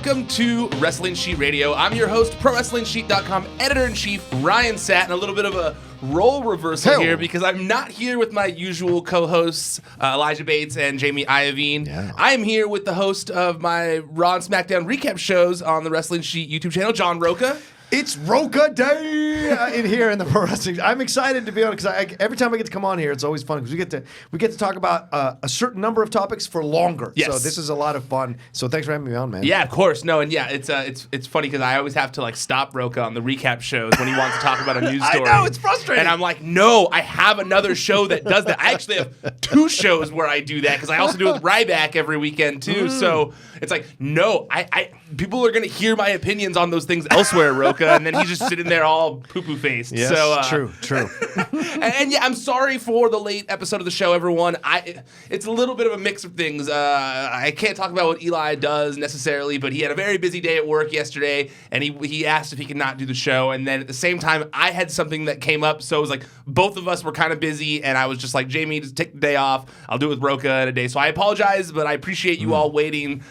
welcome to Wrestling Sheet Radio. I'm your host, ProWrestlingSheet.com editor-in-chief, Ryan Satin. A little bit of a role reversal here because I'm not here with my usual co-hosts, Elijah Bates and Jamie Iovine. Yeah. I am here with the host of my Raw and Smackdown recap shows on the Wrestling Sheet YouTube channel, John Rocha. It's Rocha Day in here in the pro wrestling. I'm excited to be on it because every time I get to come on here, it's always fun because we get to talk about a certain number of topics for longer. Yes. So this is a lot of fun. So thanks for having me on, man. Yeah, of course. No, and yeah, it's funny because I always have to stop Rocha on the recap shows when he wants to talk about a news story. I know, it's frustrating. And I'm like, no, I have another show that does that. I actually have two shows where I do that because I also do it with Ryback every weekend too. So it's like, no, I people are gonna hear my opinions on those things elsewhere, Rocha. And then he's just sitting there all poo-poo faced. Yes, so, true. and yeah, I'm sorry for the late episode of the show, everyone. It's a little bit of a mix of things. I can't talk about what Eli does necessarily, but he had a very busy day at work yesterday, and he asked if he could not do the show. And then at the same time, I had something that came up, so it was like both of us were kind of busy, and I was just like, Jamie, just take the day off. I'll do it with Rocha in a day. So I apologize, but I appreciate you all waiting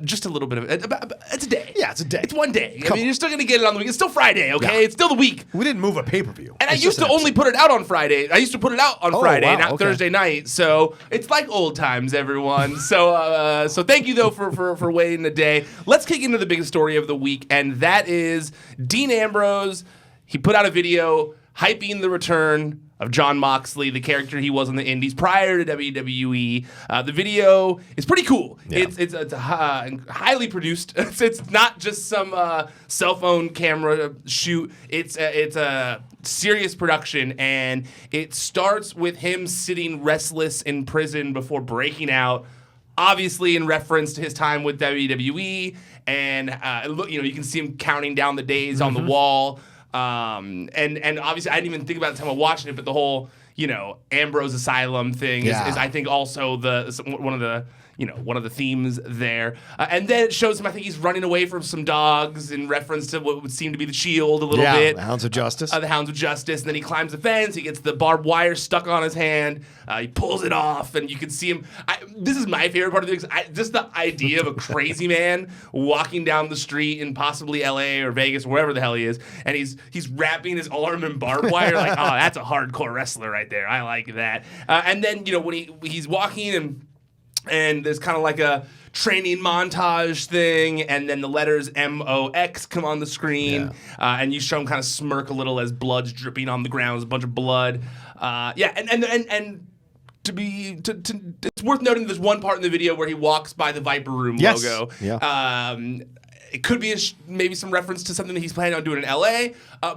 just a little bit of it. It's a day. Yeah, it's a day. It's one day. I mean, you're still going to get it on the week. It's still Friday, okay? Yeah. It's still the week. We didn't move a pay-per-view. And I used to only put it out on Friday. I used to put it out on Friday, not Thursday night. So it's like old times, everyone. So thank you, though, for waiting a day. Let's kick into the biggest story of the week, and that is Dean Ambrose. He put out a video hyping the return of John Moxley, the character he was on the Indies prior to WWE. The video is pretty cool. Yeah. It's highly produced. It's not just some cell phone camera shoot. It's a serious production, and it starts with him sitting restless in prison before breaking out, obviously in reference to his time with WWE. And you can see him counting down the days on the wall. And obviously, I didn't even think about the time of watching it, but the whole, Ambrose Asylum thing is I think also one of the themes there. And then it shows him, I think he's running away from some dogs in reference to what would seem to be the Shield a little bit. The Hounds of Justice. The Hounds of Justice. And then he climbs the fence. He gets the barbed wire stuck on his hand. He pulls it off, and you can see him. This is my favorite part of the thing. Just the idea of a crazy man walking down the street in possibly L.A. or Vegas, or wherever the hell he is, and he's wrapping his arm in barbed wire. Like, oh, that's a hardcore wrestler right there. I like that. And then, when he's walking and there's kind of like a training montage thing, and then the letters MOX come on the screen, and you show him kind of smirk a little as blood's dripping on the ground. There's a bunch of blood. And it's worth noting there's one part in the video where he walks by the Viper Room logo. Yeah. It could be maybe some reference to something that he's planning on doing in LA,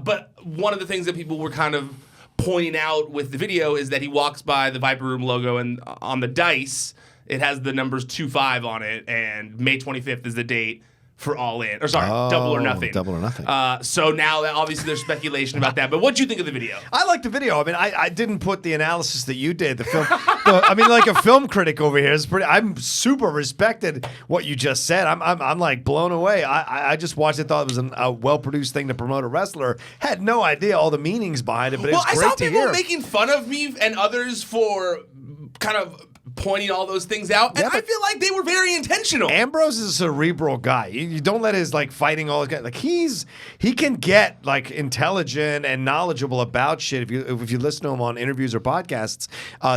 but one of the things that people were kind of pointing out with the video is that he walks by the Viper Room logo, and on the dice, it has the numbers 2-5 on it, and May 25th is the date for All In. Double or Nothing. Double or Nothing. So now, obviously, there's speculation about that. But what do you think of the video? I like the video. I mean, I didn't put the analysis that you did. The film. Like a film critic over here is pretty. I'm super respected what you just said. I'm like blown away. I just watched it. Thought it was a well-produced thing to promote a wrestler. Had no idea all the meanings behind it, but it's great to hear. I saw people making fun of me and others for kind of pointing all those things out, and I feel like they were very intentional. Ambrose is a cerebral guy. You don't let his fighting all his guys. He can get intelligent and knowledgeable about shit if you listen to him on interviews or podcasts.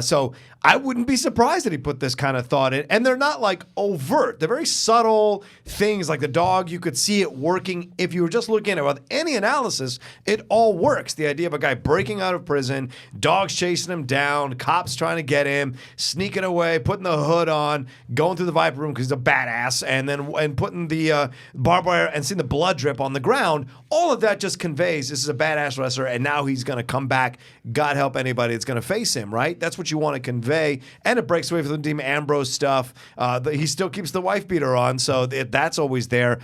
So I wouldn't be surprised that he put this kind of thought in. And they're not overt. They're very subtle things, like the dog. You could see it working if you were just looking at it with any analysis. It all works. The idea of a guy breaking out of prison, dogs chasing him down, cops trying to get him, sneaking away, putting the hood on, going through the Viper Room because he's a badass, and putting the barbed wire and seeing the blood drip on the ground. All of that just conveys this is a badass wrestler, and now he's going to come back. God help anybody that's going to face him, right? That's what you want to convey. And it breaks away from the Dean Ambrose stuff. He still keeps the wife beater on, so that's always there.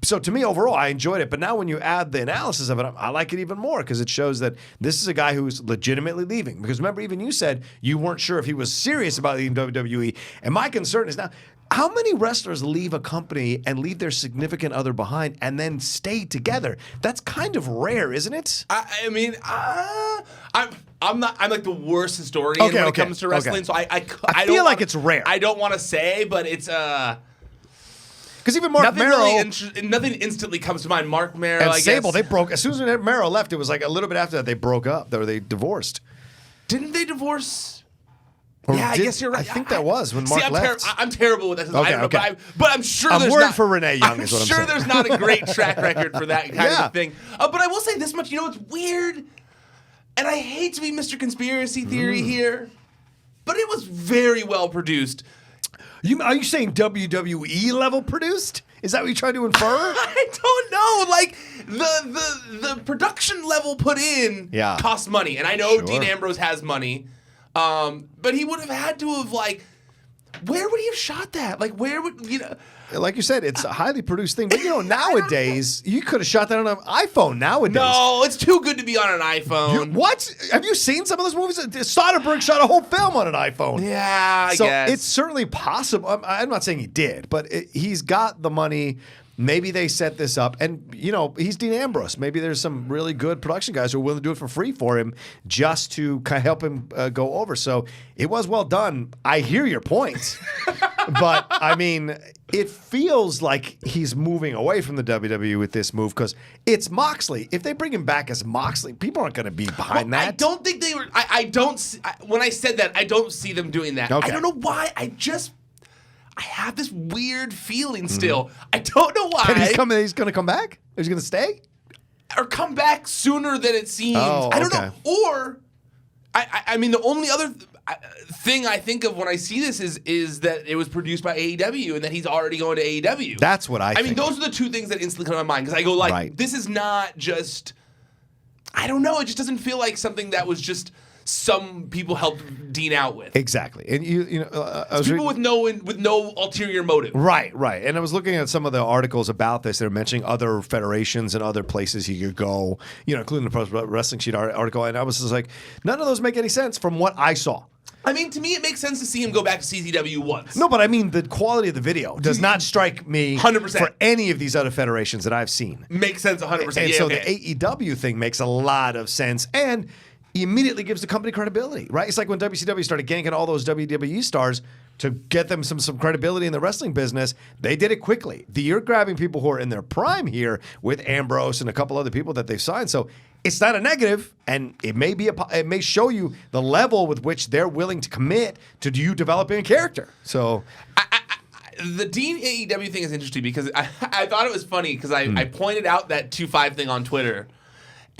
So to me, overall, I enjoyed it. But now when you add the analysis of it, I like it even more because it shows that this is a guy who's legitimately leaving. Because remember, even you said you weren't sure if he was serious about leaving WWE. And my concern is now, how many wrestlers leave a company and leave their significant other behind and then stay together? That's kind of rare, isn't it? I'm like the worst historian when it comes to wrestling, so I feel like it's rare. I don't want to say, but it's Because even Mark Merrow, nothing instantly comes to mind. Mark Merrow and I Sable, guess. they broke. As soon as Merrow left, it was like a little bit after that they broke up. Or they divorced. Didn't they divorce? Or I guess you're right. I think that was when Mark left. I'm terrible with that. Okay, I don't know, but I'm sure I'm there's worried not, for Renee Young. I'm is what I'm sure saying. there's not a great track record for that kind of thing. But I will say this much. You know what's weird? And I hate to be Mr. Conspiracy Theory here, but it was very well produced. Are you saying WWE level produced? Is that what you're trying to infer? I don't know. Like the production level put in cost money, and I know Dean Ambrose has money, but he would have had to have where would he have shot that? Like where would Like you said, it's a highly produced thing. But nowadays you could have shot that on an iPhone. Nowadays, no, it's too good to be on an iPhone. What? Have you seen some of those movies? Soderbergh shot a whole film on an iPhone. Yeah, I guess. It's certainly possible. I'm not saying he did, but he's got the money. Maybe they set this up, and he's Dean Ambrose. Maybe there's some really good production guys who are willing to do it for free for him, just to kind of help him go over. So it was well done. I hear your point, but I mean, it feels like he's moving away from the WWE with this move because it's Moxley. If they bring him back as Moxley, people aren't going to be behind that. I don't think they were. When I said that, I don't see them doing that. Okay. I don't know why. I have this weird feeling still. I don't know why. And he's going to come back? He's going to stay? Or come back sooner than it seems. Oh, I don't know. Or, I mean, the only other thing I think of when I see this is that it was produced by AEW and that he's already going to AEW. That's what I think. I mean, those are the two things that instantly come to my mind. Because I go, this is not just, I don't know, it just doesn't feel like something that was just some people helped Dean out with. Exactly. And people with no ulterior motive. Right. And I was looking at some of the articles about this. They're mentioning other federations and other places he could go, including the Pro Wrestling Sheet article. And I was just like, none of those make any sense from what I saw. I mean, to me, it makes sense to see him go back to CZW once. No, but I mean, the quality of the video does not strike me 100% for any of these other federations that I've seen. Makes sense 100%. And so the AEW thing makes a lot of sense. And he immediately gives the company credibility, right? It's like when WCW started ganking all those WWE stars to get them some credibility in the wrestling business. They did it quickly. You're grabbing people who are in their prime here with Ambrose and a couple other people that they've signed. So it's not a negative, and it may show you the level with which they're willing to commit to you developing a character. So the Dean AEW thing is interesting because I thought it was funny because I pointed out that 2-5 thing on Twitter.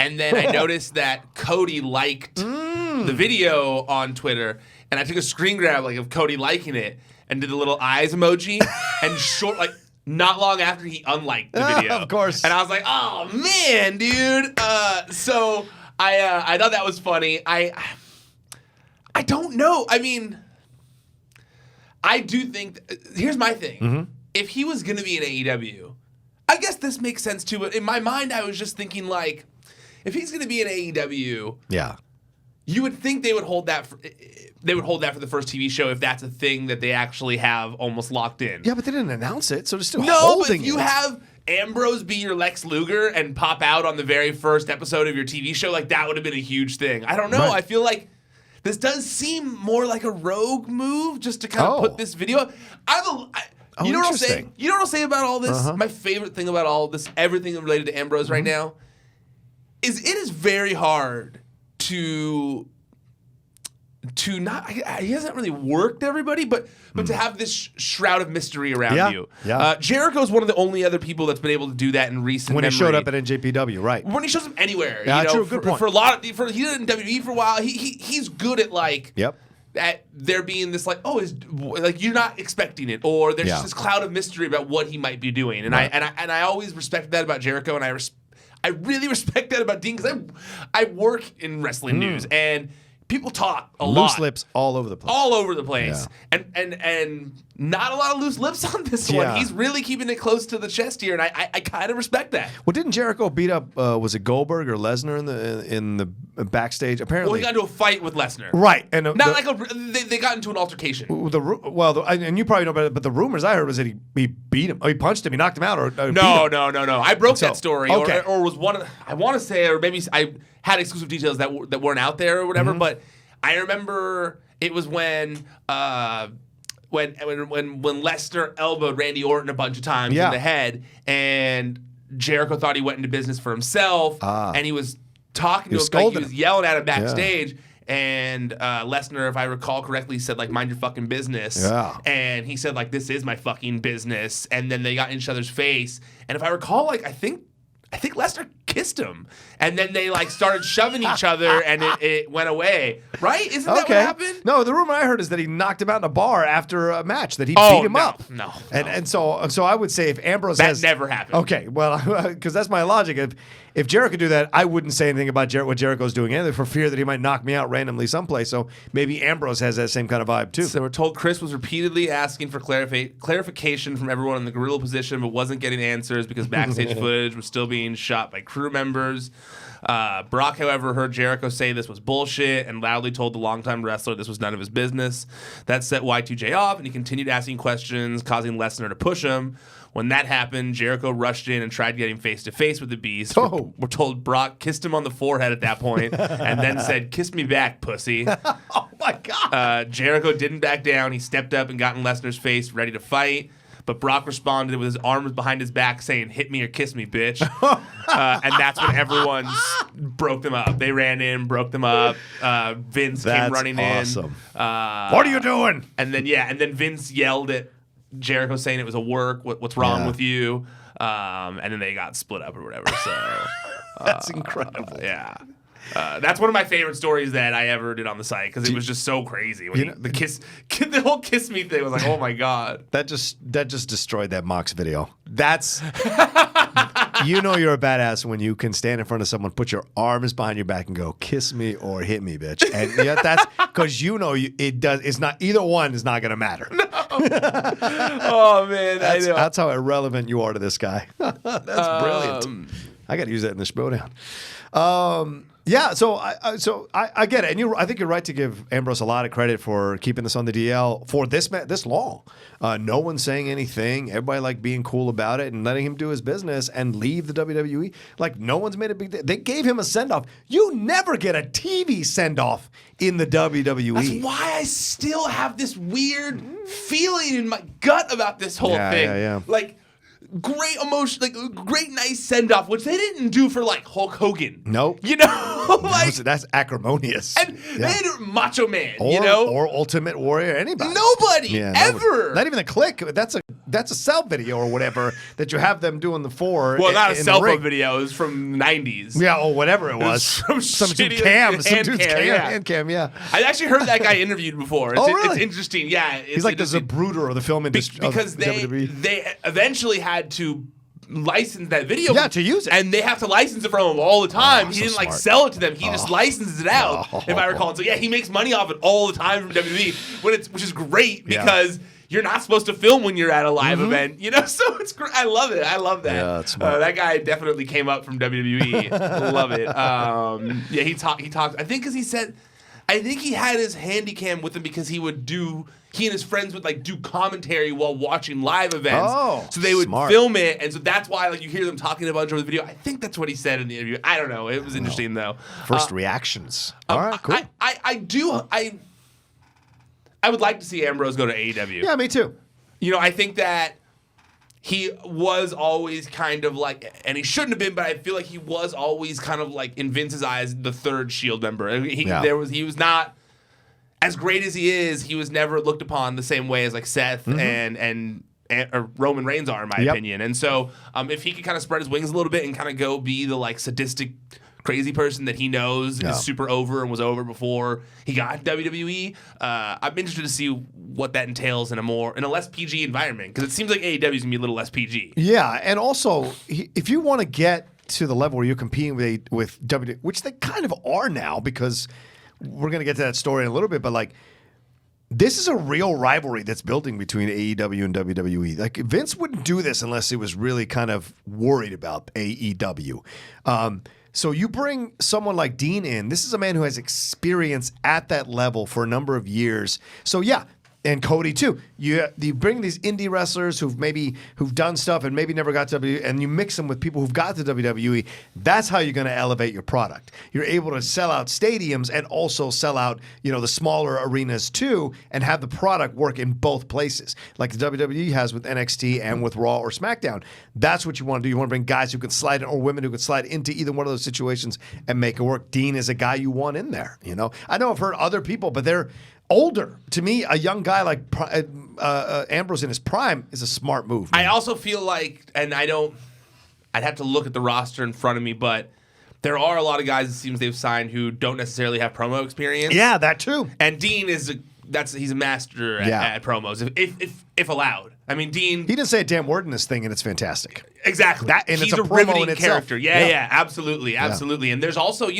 And then I noticed that Cody liked the video on Twitter, and I took a screen grab of Cody liking it and did the little eyes emoji, and not long after he unliked the video. Of course. And I was like, oh man, dude. So I thought that was funny. I don't know. I mean, I do think here's my thing. Mm-hmm. If he was gonna be in AEW, I guess this makes sense too. But in my mind, I was just thinking if he's going to be in AEW, you would think they would hold that for the first TV show if that's a thing that they actually have almost locked in. Yeah, but they didn't announce it, so they're still holding it. No, but if you have Ambrose be your Lex Luger and pop out on the very first episode of your TV show, that would have been a huge thing. I don't know. Right. I feel like this does seem more like a rogue move just to kind of put this video up. You know what I'm saying? You know what I'll say about all this? Uh-huh. My favorite thing about all this, everything related to Ambrose right now, is it is very hard to not. He hasn't really worked everybody, but to have this shroud of mystery around you. Yeah. Jericho's one of the only other people that's been able to do that in recent when memory. he showed up at NJPW, right? When he shows up anywhere, yeah, true. Good point. For a lot of he did it in WWE for a while. He's good at at there being this you're not expecting it, or there's just this cloud of mystery about what he might be doing, and I always respect that about Jericho, and I really respect that about Dean because I work in wrestling news and people talk a lot. Loose lips all over the place. All over the place. Yeah. And not a lot of loose lips on this one. He's really keeping it close to the chest here, and I kind of respect that. Well, didn't Jericho beat up, was it Goldberg or Lesnar in the backstage? Apparently. Well, he got into a fight with Lesnar. Right. And they got into an altercation. And you probably know about it, but the rumors I heard was that he beat him. He punched him. He knocked him out. No. I broke that story. Okay. Or was one of I want to say, or maybe I had exclusive details that weren't out there or whatever, but I remember it was when when Lesnar elbowed Randy Orton a bunch of times in the head, and Jericho thought he went into business for himself, and he was talking to him, like he was yelling at him backstage. Yeah. And Lesnar, if I recall correctly, said, like, mind your fucking business. Yeah. And he said, like, this is my fucking business. And then they got in each other's face. And if I recall, like, I think Lesnar kissed him. And then they, like, started shoving each other, and it went away. Right? Isn't that what happened? No, the rumor I heard is that he knocked him out in a bar after a match, that he beat him up. No. And so I would say if Ambrose that never happened. Okay, well, because that's my logic. If Jericho could do that, I wouldn't say anything about what Jericho's doing either, for fear that he might knock me out randomly someplace. So maybe Ambrose has that same kind of vibe too. So we're told Chris was repeatedly asking for clarification from everyone in the gorilla position, but wasn't getting answers because backstage footage was still being shot by crew members. Brock, however, heard Jericho say this was bullshit and loudly told the longtime wrestler this was none of his business. That set Y2J off, and he continued asking questions, causing Lesnar to push him. When that happened, Jericho rushed in and tried getting face-to-face with the Beast. We're told Brock kissed him on the forehead at that point and then said, "Kiss me back, pussy." Oh, my God. Jericho didn't back down. He stepped up and got in Lesnar's face, ready to fight. But Brock responded with his arms behind his back saying, "Hit me or kiss me, bitch." And that's when everyone broke them up. They ran in, broke them up. Vince came running awesome. in. What are you doing? And then Vince yelled at Jericho saying it was a work. What's wrong with you? And then they got split up or whatever. So that's incredible. Yeah. That's one of my favorite stories that I ever did on the site because it was just so crazy. When the whole kiss me thing was like, oh my God. That just destroyed that Mox video. That's you know you're a badass when you can stand in front of someone, put your arms behind your back, and go, "Kiss me or hit me, bitch." And that's because it's not either one is not going to matter. No. Oh man, that's how irrelevant you are to this guy. That's brilliant. I got to use that in the Schmodown. Yeah, so I get it, and I think you're right to give Ambrose a lot of credit for keeping this on the DL for this long. No one's saying anything. Everybody like being cool about it and letting him do his business and leave the WWE. Like no one's made a big deal. They gave him a send off. You never get a TV send off in the WWE. That's why I still have this weird feeling in my gut about this whole thing. Yeah. Like. Great emotion, like great nice send off, which they didn't do for like Hulk Hogan. Nope. You know, like that's acrimonious. And they did Macho Man, or Ultimate Warrior, anybody. Nobody ever. Not even a Click. That's a cell video or whatever that you have them doing the four. Well, not a cell phone video. It was from the 90s. Yeah, or whatever it was. Some dude's cam. Yeah. I actually heard that guy interviewed before. Really? It's interesting. Yeah, he's like the Zapruder of the film industry because they eventually had to license that video to use it, and they have to license it from him all the time. He didn't like sell it to them. He just licenses it out, if I recall. And so he makes money off it all the time from WWE, which is great because you're not supposed to film when you're at a live event, you know. So it's great. I love it. I love that. Yeah, that's smart. That guy definitely came up from WWE. Love it. He talked. I think because he said. I think he had his handy cam with him because he and his friends would like do commentary while watching live events. So they would film it, and so that's why like you hear them talking a bunch over the video. I think that's what he said in the interview. I don't know. It was interesting though. First reactions. All right, cool. I would like to see Ambrose go to AEW. Yeah, me too. You know, I think that he was always kind of like, and he shouldn't have been, but I feel like he was always kind of like, in Vince's eyes, the third Shield member. He was not, as great as he is, he was never looked upon the same way as like Seth and Roman Reigns are, in my opinion. And so if he could kind of spread his wings a little bit and kind of go be the like sadistic, crazy person that he knows is super over and was over before he got WWE. I'm interested to see what that entails in a less PG environment, because it seems like AEW is gonna be a little less PG. Yeah, and also if you want to get to the level where you're competing with WWE, which they kind of are now, because we're gonna get to that story in a little bit, but like this is a real rivalry that's building between AEW and WWE. Like Vince wouldn't do this unless he was really kind of worried about AEW. So you bring someone like Dean in. This is a man who has experience at that level for a number of years. So yeah, And Cody too. You bring these indie wrestlers who've done stuff and maybe never got to WWE, and you mix them with people who've got to WWE. That's how you're going to elevate your product. You're able to sell out stadiums and also sell out, the smaller arenas too, and have the product work in both places, like the WWE has with NXT and with Raw or SmackDown. That's what you want to do. You want to bring guys who can slide in, or women who can slide into either one of those situations and make it work. Dean is a guy you want in there. I know I've heard other people, but they're older. To me, a young guy like Ambrose in his prime is a smart move. Man. I also feel like, and I'd have to look at the roster in front of me, but there are a lot of guys it seems they've signed who don't necessarily have promo experience. Yeah, that too. And Dean he's a master at promos, if allowed. I mean, Dean. He didn't say a damn word in this thing, and it's fantastic. Exactly. And he's it's a riveting promo in character. itself. Yeah, absolutely. Yeah. And there's also,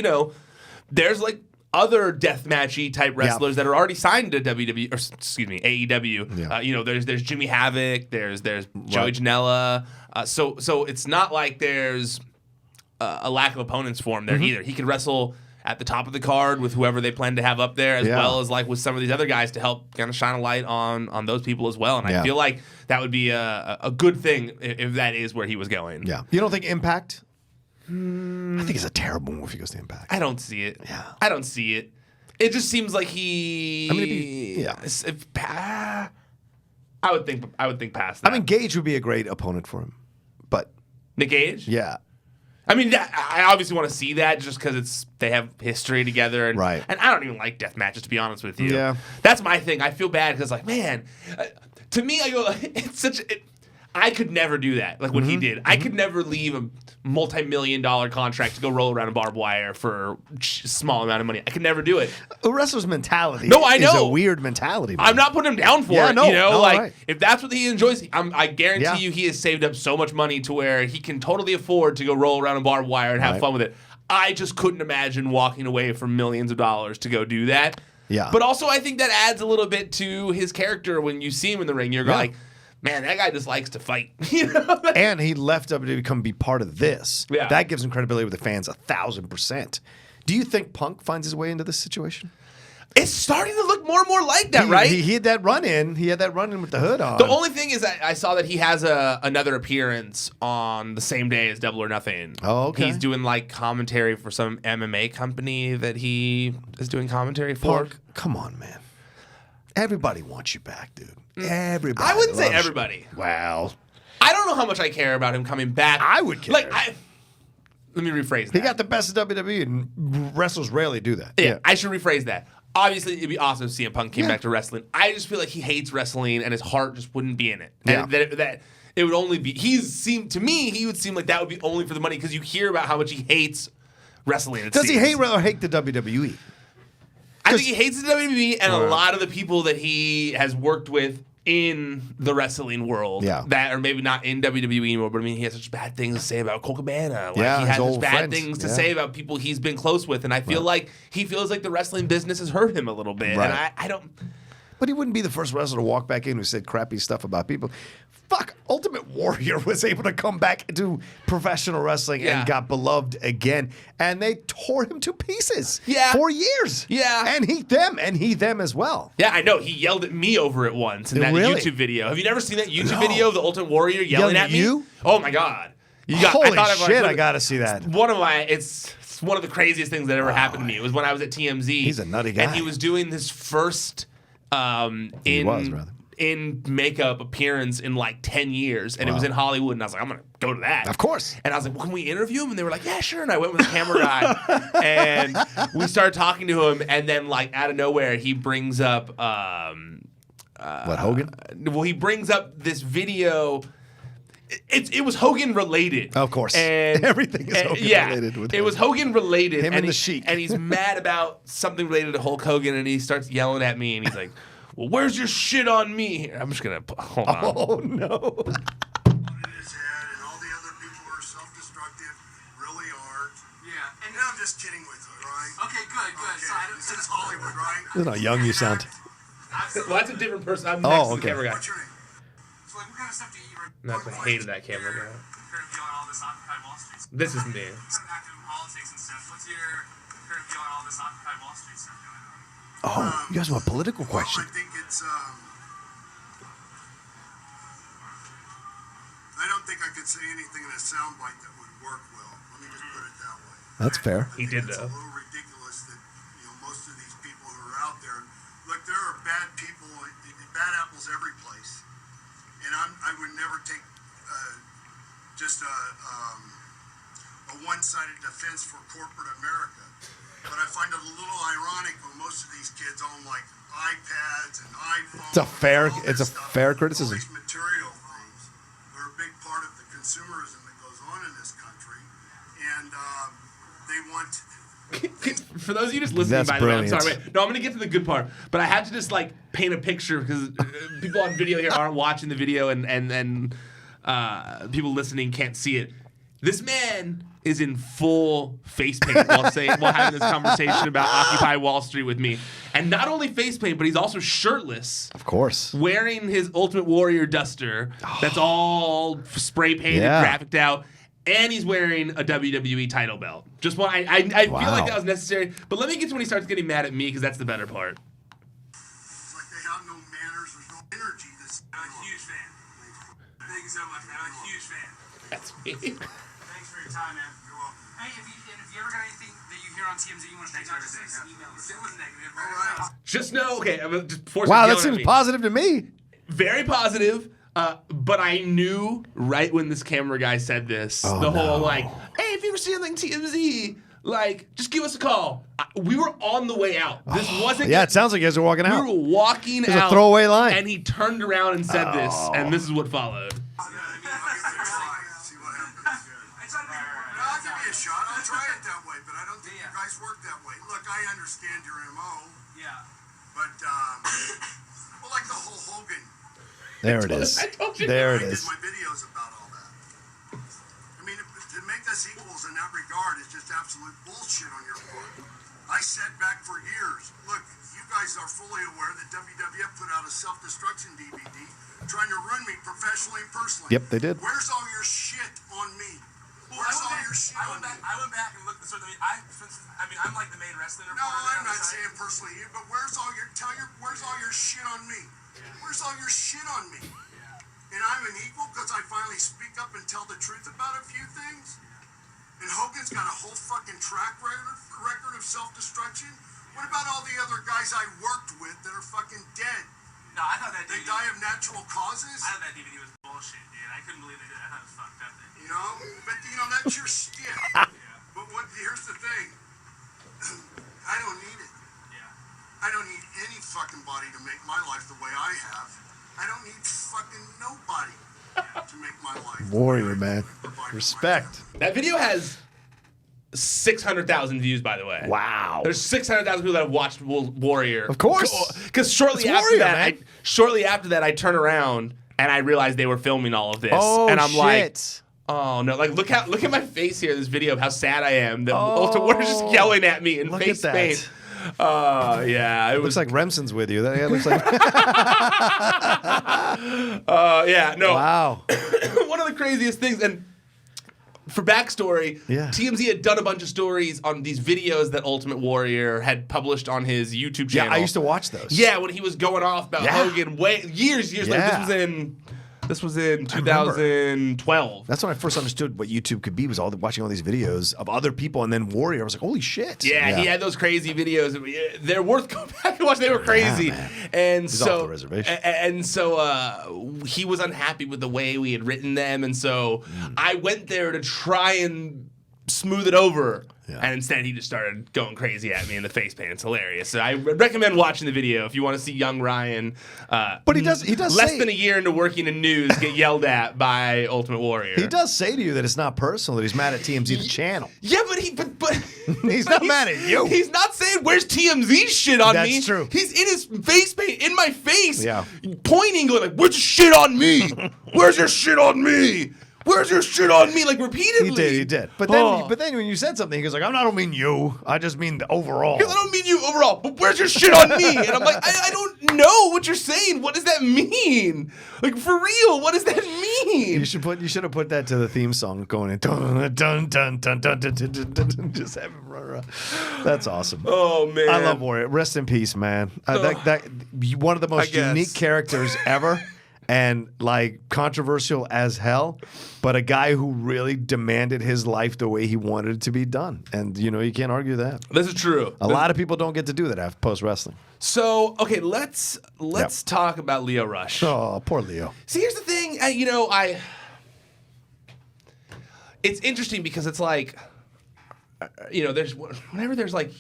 there's like other deathmatchy type wrestlers that are already signed to WWE, or excuse me, AEW. Yeah. There's Jimmy Havoc, there's Joey Janela. So it's not like there's a lack of opponents for him there either. He could wrestle at the top of the card with whoever they plan to have up there, as well as like with some of these other guys to help kind of shine a light on those people as well. And I feel like that would be a good thing if that is where he was going. Yeah. You don't think Impact? I think it's a terrible move if he goes to Impact. I don't see it. Yeah. I don't see it. It just seems like he. I would think past that. I mean, Gage would be a great opponent for him, but Nick Gage. Yeah. I mean, I obviously want to see that just because they have history together, and right. And I don't even like death matches, to be honest with you. Yeah. That's my thing. I feel bad because, like, man, to me, I go, it's such. I could never do that, like what he did. I could never leave a multi-million-dollar contract to go roll around a barbed wire for a small amount of money. I could never do it. A wrestler's mentality I know. is a weird mentality. Man. I'm not putting him down for it. Right. If that's what he enjoys, I guarantee you he has saved up so much money to where he can totally afford to go roll around a barbed wire and have fun with it. I just couldn't imagine walking away from millions of dollars to go do that. Yeah. But also, I think that adds a little bit to his character when you see him in the ring. You're like, man, that guy just likes to fight. And he left WWE to come be part of this. Yeah. That gives him credibility with the fans 1,000%. Do you think Punk finds his way into this situation? It's starting to look more and more like that, right? He had that run-in. He had that run-in with the hood on. The only thing is I saw that he has another appearance on the same day as Double or Nothing. Oh, okay. He's doing like commentary for some MMA company that he is doing commentary for. Punk, come on, man. Everybody wants you back, dude. Everybody. I wouldn't say loves everybody. You. Well, I don't know how much I care about him coming back. I would care. Let me rephrase that. He got the best of WWE, and wrestlers rarely do that. Yeah, I should rephrase that. Obviously, it'd be awesome if CM Punk came back to wrestling. I just feel like he hates wrestling, and his heart just wouldn't be in it. And that it would only be. To me, he would seem like that would be only for the money because you hear about how much he hates wrestling. Does he hate the WWE? I think he hates the WWE and a lot of the people that he has worked with in the wrestling world that are maybe not in WWE anymore, but I mean, he has such bad things to say about Colt Cabana. He has such bad things to say about people he's been close with, and I feel like he feels like the wrestling business has hurt him a little bit, and I don't... But he wouldn't be the first wrestler to walk back in who said crappy stuff about people. Fuck, Ultimate Warrior was able to come back into professional wrestling and got beloved again. And they tore him to pieces for years. Yeah. And he them as well. Yeah, I know. He yelled at me over it once in that YouTube video. Have you never seen that YouTube video of the Ultimate Warrior yelling at me? You? Oh, my God. Holy shit, I got to see that. It's one of the craziest things that ever happened to me. It was when I was at TMZ. He's a nutty guy. And he was doing his first... in makeup appearance in like 10 years, and it was in Hollywood, and I was like, I'm gonna go to that. Of course. And I was like, well, can we interview him? And they were like, yeah, sure. And I went with the camera guy, and we started talking to him, and then like out of nowhere, he brings up Hogan? Well, he brings up this video. It was Hogan related. Of course. And everything is Hogan related with him. It was Hogan related. Him and the Sheik. And he's mad about something related to Hulk Hogan, and he starts yelling at me, and he's like, well, where's your shit on me? Here, I'm just going to... Hold on. Oh, no. I'm just kidding with you, right? Okay, good. Okay. So it's Hollywood, right? This is how young you sound. Well, that's a different person. I'm next to the camera guy. What's your name? So, like, what kind of stuff do you eat? That's I hated that camera guy. Current view on all this Occupy Wall Street stuff. This is me. Some active in politics and stuff. What's your current view on all this Occupy Wall Street stuff going on? Oh, you guys have a political question. Well, I think it's. I don't think I could say anything in a soundbite that would work well. Let me just put it that way. That's fair. He did It's a though. little ridiculous that most of these people who are out there. Look, there are bad people, bad apples every place, and I would never take just a one-sided defense for corporate America. But I find it a little ironic when most of these kids own like iPads and iPhones. It's a fair criticism. All these material things are a big part of the consumerism that goes on in this country, and they want. For those of you just listening, That's by the way, I'm brilliant. sorry. Wait. No, I'm going to get to the good part. But I have to just like paint a picture because people on video here aren't watching the video and people listening can't see it. This man is in full face paint while having this conversation about Occupy Wall Street with me. And not only face paint, but he's also shirtless. Of course. Wearing his Ultimate Warrior duster that's all spray painted, Yeah. graphicked out. And he's wearing a WWE title belt. Just one. I feel like that was necessary. But let me get to when he starts getting mad at me because that's the better part. It's like they have no manners. There's no energy. I'm a huge fan. Thank you so much, man. I'm a huge fan. That's me. Thanks for your time, man. You're welcome. Hey, if you ever got anything that you hear on TMZ you want to take out, just send us an email. If it was negative, right? Just know, okay, I'm just force Wow, it that yelling at seems me. positive to me. Very positive. But I knew right when this camera guy said this, the whole like, hey, if you ever see anything TMZ, like, just give us a call. We were on the way out. This wasn't. Yeah, it sounds like you guys are walking out. We were walking It was out. a throwaway line. And he turned around and said this, and this is what followed. See what happens. I'll give you a shot. I'll try it that way, but I don't think you guys work that way. Look, I understand your MO. Yeah. But, well, like the whole Hogan. There it is. I told you. There it I did is. my videos about all that. I mean, to make us equals in that regard is just absolute bullshit on your part. I said back for years, look, you guys are fully aware that WWF put out a self-destruction DVD trying to ruin me professionally and personally. Yep, they did. Where's all your shit on me? Where's all your shit on me? I went back and looked at I'm like the main wrestling No, I'm not saying personally you, but where's all your shit on me? Where's all your shit on me? And I'm an equal because I finally speak up and tell the truth about a few things? And Hogan's got a whole fucking track record of self-destruction? What about all the other guys I worked with that are fucking dead? No, I thought that They DVD, die of natural causes? I thought that DVD was bullshit, dude. I couldn't believe they did that. I thought it was fucked up. You know? But, that's your shit. But here's the thing. I don't need it. Yeah. I don't need any fucking body to make my life the way I have. I don't need fucking nobody to make my life. Warrior, man. Respect. That video has 600,000 views, by the way. Wow. There's 600,000 people that have watched Warrior. Of course. Because shortly It's after Warrior, that, man. I turn around and I realized they were filming all of this. Oh, and I'm like, shit. oh no! Like look at my face here. This video of how sad I am. The Warrior's just yelling at me in Look face at that. paint. Yeah, it Looks was like Remsen's with you. That looks like. yeah, no. Wow. One of the craziest things, and for backstory, Yeah. TMZ had done a bunch of stories on these videos that Ultimate Warrior had published on his YouTube channel. Yeah, I used to watch those. Yeah, when he was going off about Yeah. Hogan years later. Yeah. This was in 2012. That's when I first understood what YouTube could be, was watching all these videos of other people, and then Warrior. I was like, holy shit. Yeah, he had those crazy videos. They're worth going back and watch. They were crazy. man. And He's so off the reservation. And so he was unhappy with the way we had written them, and so I went there to try and smooth it over. Yeah. And instead, he just started going crazy at me in the face paint. It's hilarious. So I recommend watching the video if you want to see young Ryan. But he does less say, than a year into working in news get yelled at by Ultimate Warrior. He does say to you that it's not personal, that he's mad at TMZ, the channel. Yeah, but He's not mad at you. He's not saying where's TMZ shit on me. That's true. He's in his face paint, in my face, Yeah. pointing, going like, "Where's your shit on me? Where's your shit on me? where's your shit on me? Like repeatedly. He did. But then when you said something, he goes like, I don't mean you. I just mean the overall. I don't mean you overall, but where's your shit on me? And I'm like, I don't know what you're saying. What does that mean? Like for real, what does that mean? You should have put that to the theme song going in. Dun, dun, dun, dun, dun, dun, dun, dun, dun, just have him run around. That's awesome. Oh man, I love Warrior. Rest in peace, man. That one of the most unique characters ever, and like controversial as hell, but a guy who really demanded his life the way he wanted it to be done. And you can't argue that. This is true. A lot of people don't get to do that after post wrestling. So okay, let's talk about Lio Rush. Oh, poor Lio. See, here's the thing. It's interesting because it's like, whenever there's like,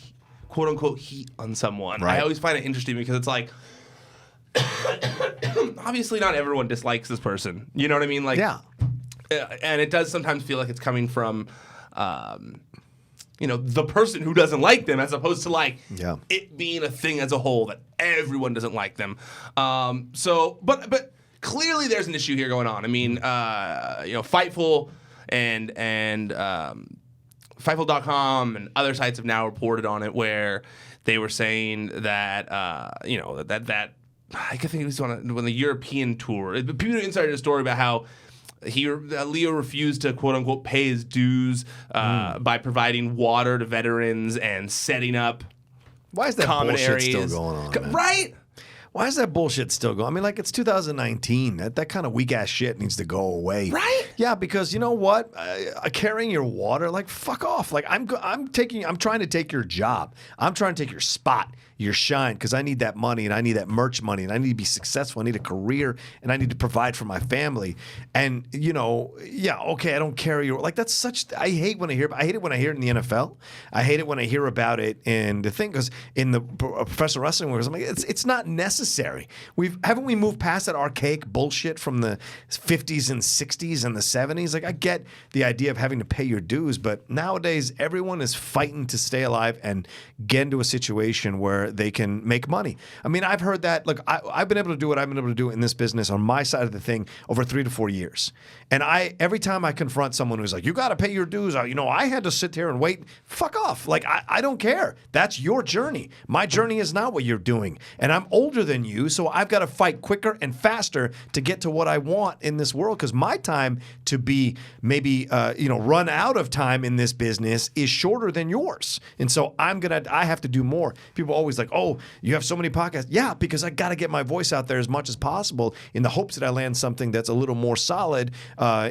quote unquote, heat on someone, right. I always find it interesting because it's like, obviously not everyone dislikes this person. You know what I mean? Like, yeah. And it does sometimes feel like it's coming from, the person who doesn't like them, as opposed to like it being a thing as a whole that everyone doesn't like them. But clearly there's an issue here going on. I mean, Fightful and Fightful.com and other sites have now reported on it where they were saying that that I think it was on the European tour. People insider the story about how Lio refused to quote unquote pay his dues by providing water to veterans and setting up. Why is that bullshit still going on? Man? Right? Why is that bullshit still going? I mean, like, it's 2019. That kind of weak ass shit needs to go away. Right? Yeah, because you know what? Carrying your water, like, fuck off. Like, I'm trying to take your job. I'm trying to take your spot, your shine, because I need that money and I need that merch money and I need to be successful. I need a career and I need to provide for my family. And okay, I don't carry your like. That's such. I hate it when I hear it in the NFL. I hate it when I hear about it in the thing because in the professional wrestling world, I'm like, it's not necessary. Haven't we moved past that archaic bullshit from the 50s and 60s and the 70s? Like, I get the idea of having to pay your dues, but nowadays everyone is fighting to stay alive and get into a situation where they can make money. I mean, I've heard that. Look, I've been able to do what I've been able to do in this business on my side of the thing over 3 to 4 years. And every time I confront someone who's like, you got to pay your dues, I had to sit here and wait. Fuck off. Like, I don't care. That's your journey. My journey is not what you're doing. And I'm older than you, so I've got to fight quicker and faster to get to what I want in this world, because my time to be maybe run out of time in this business is shorter than yours. And so I have to do more. People always like, oh, you have so many podcasts. Yeah, because I got to get my voice out there as much as possible in the hopes that I land something that's a little more solid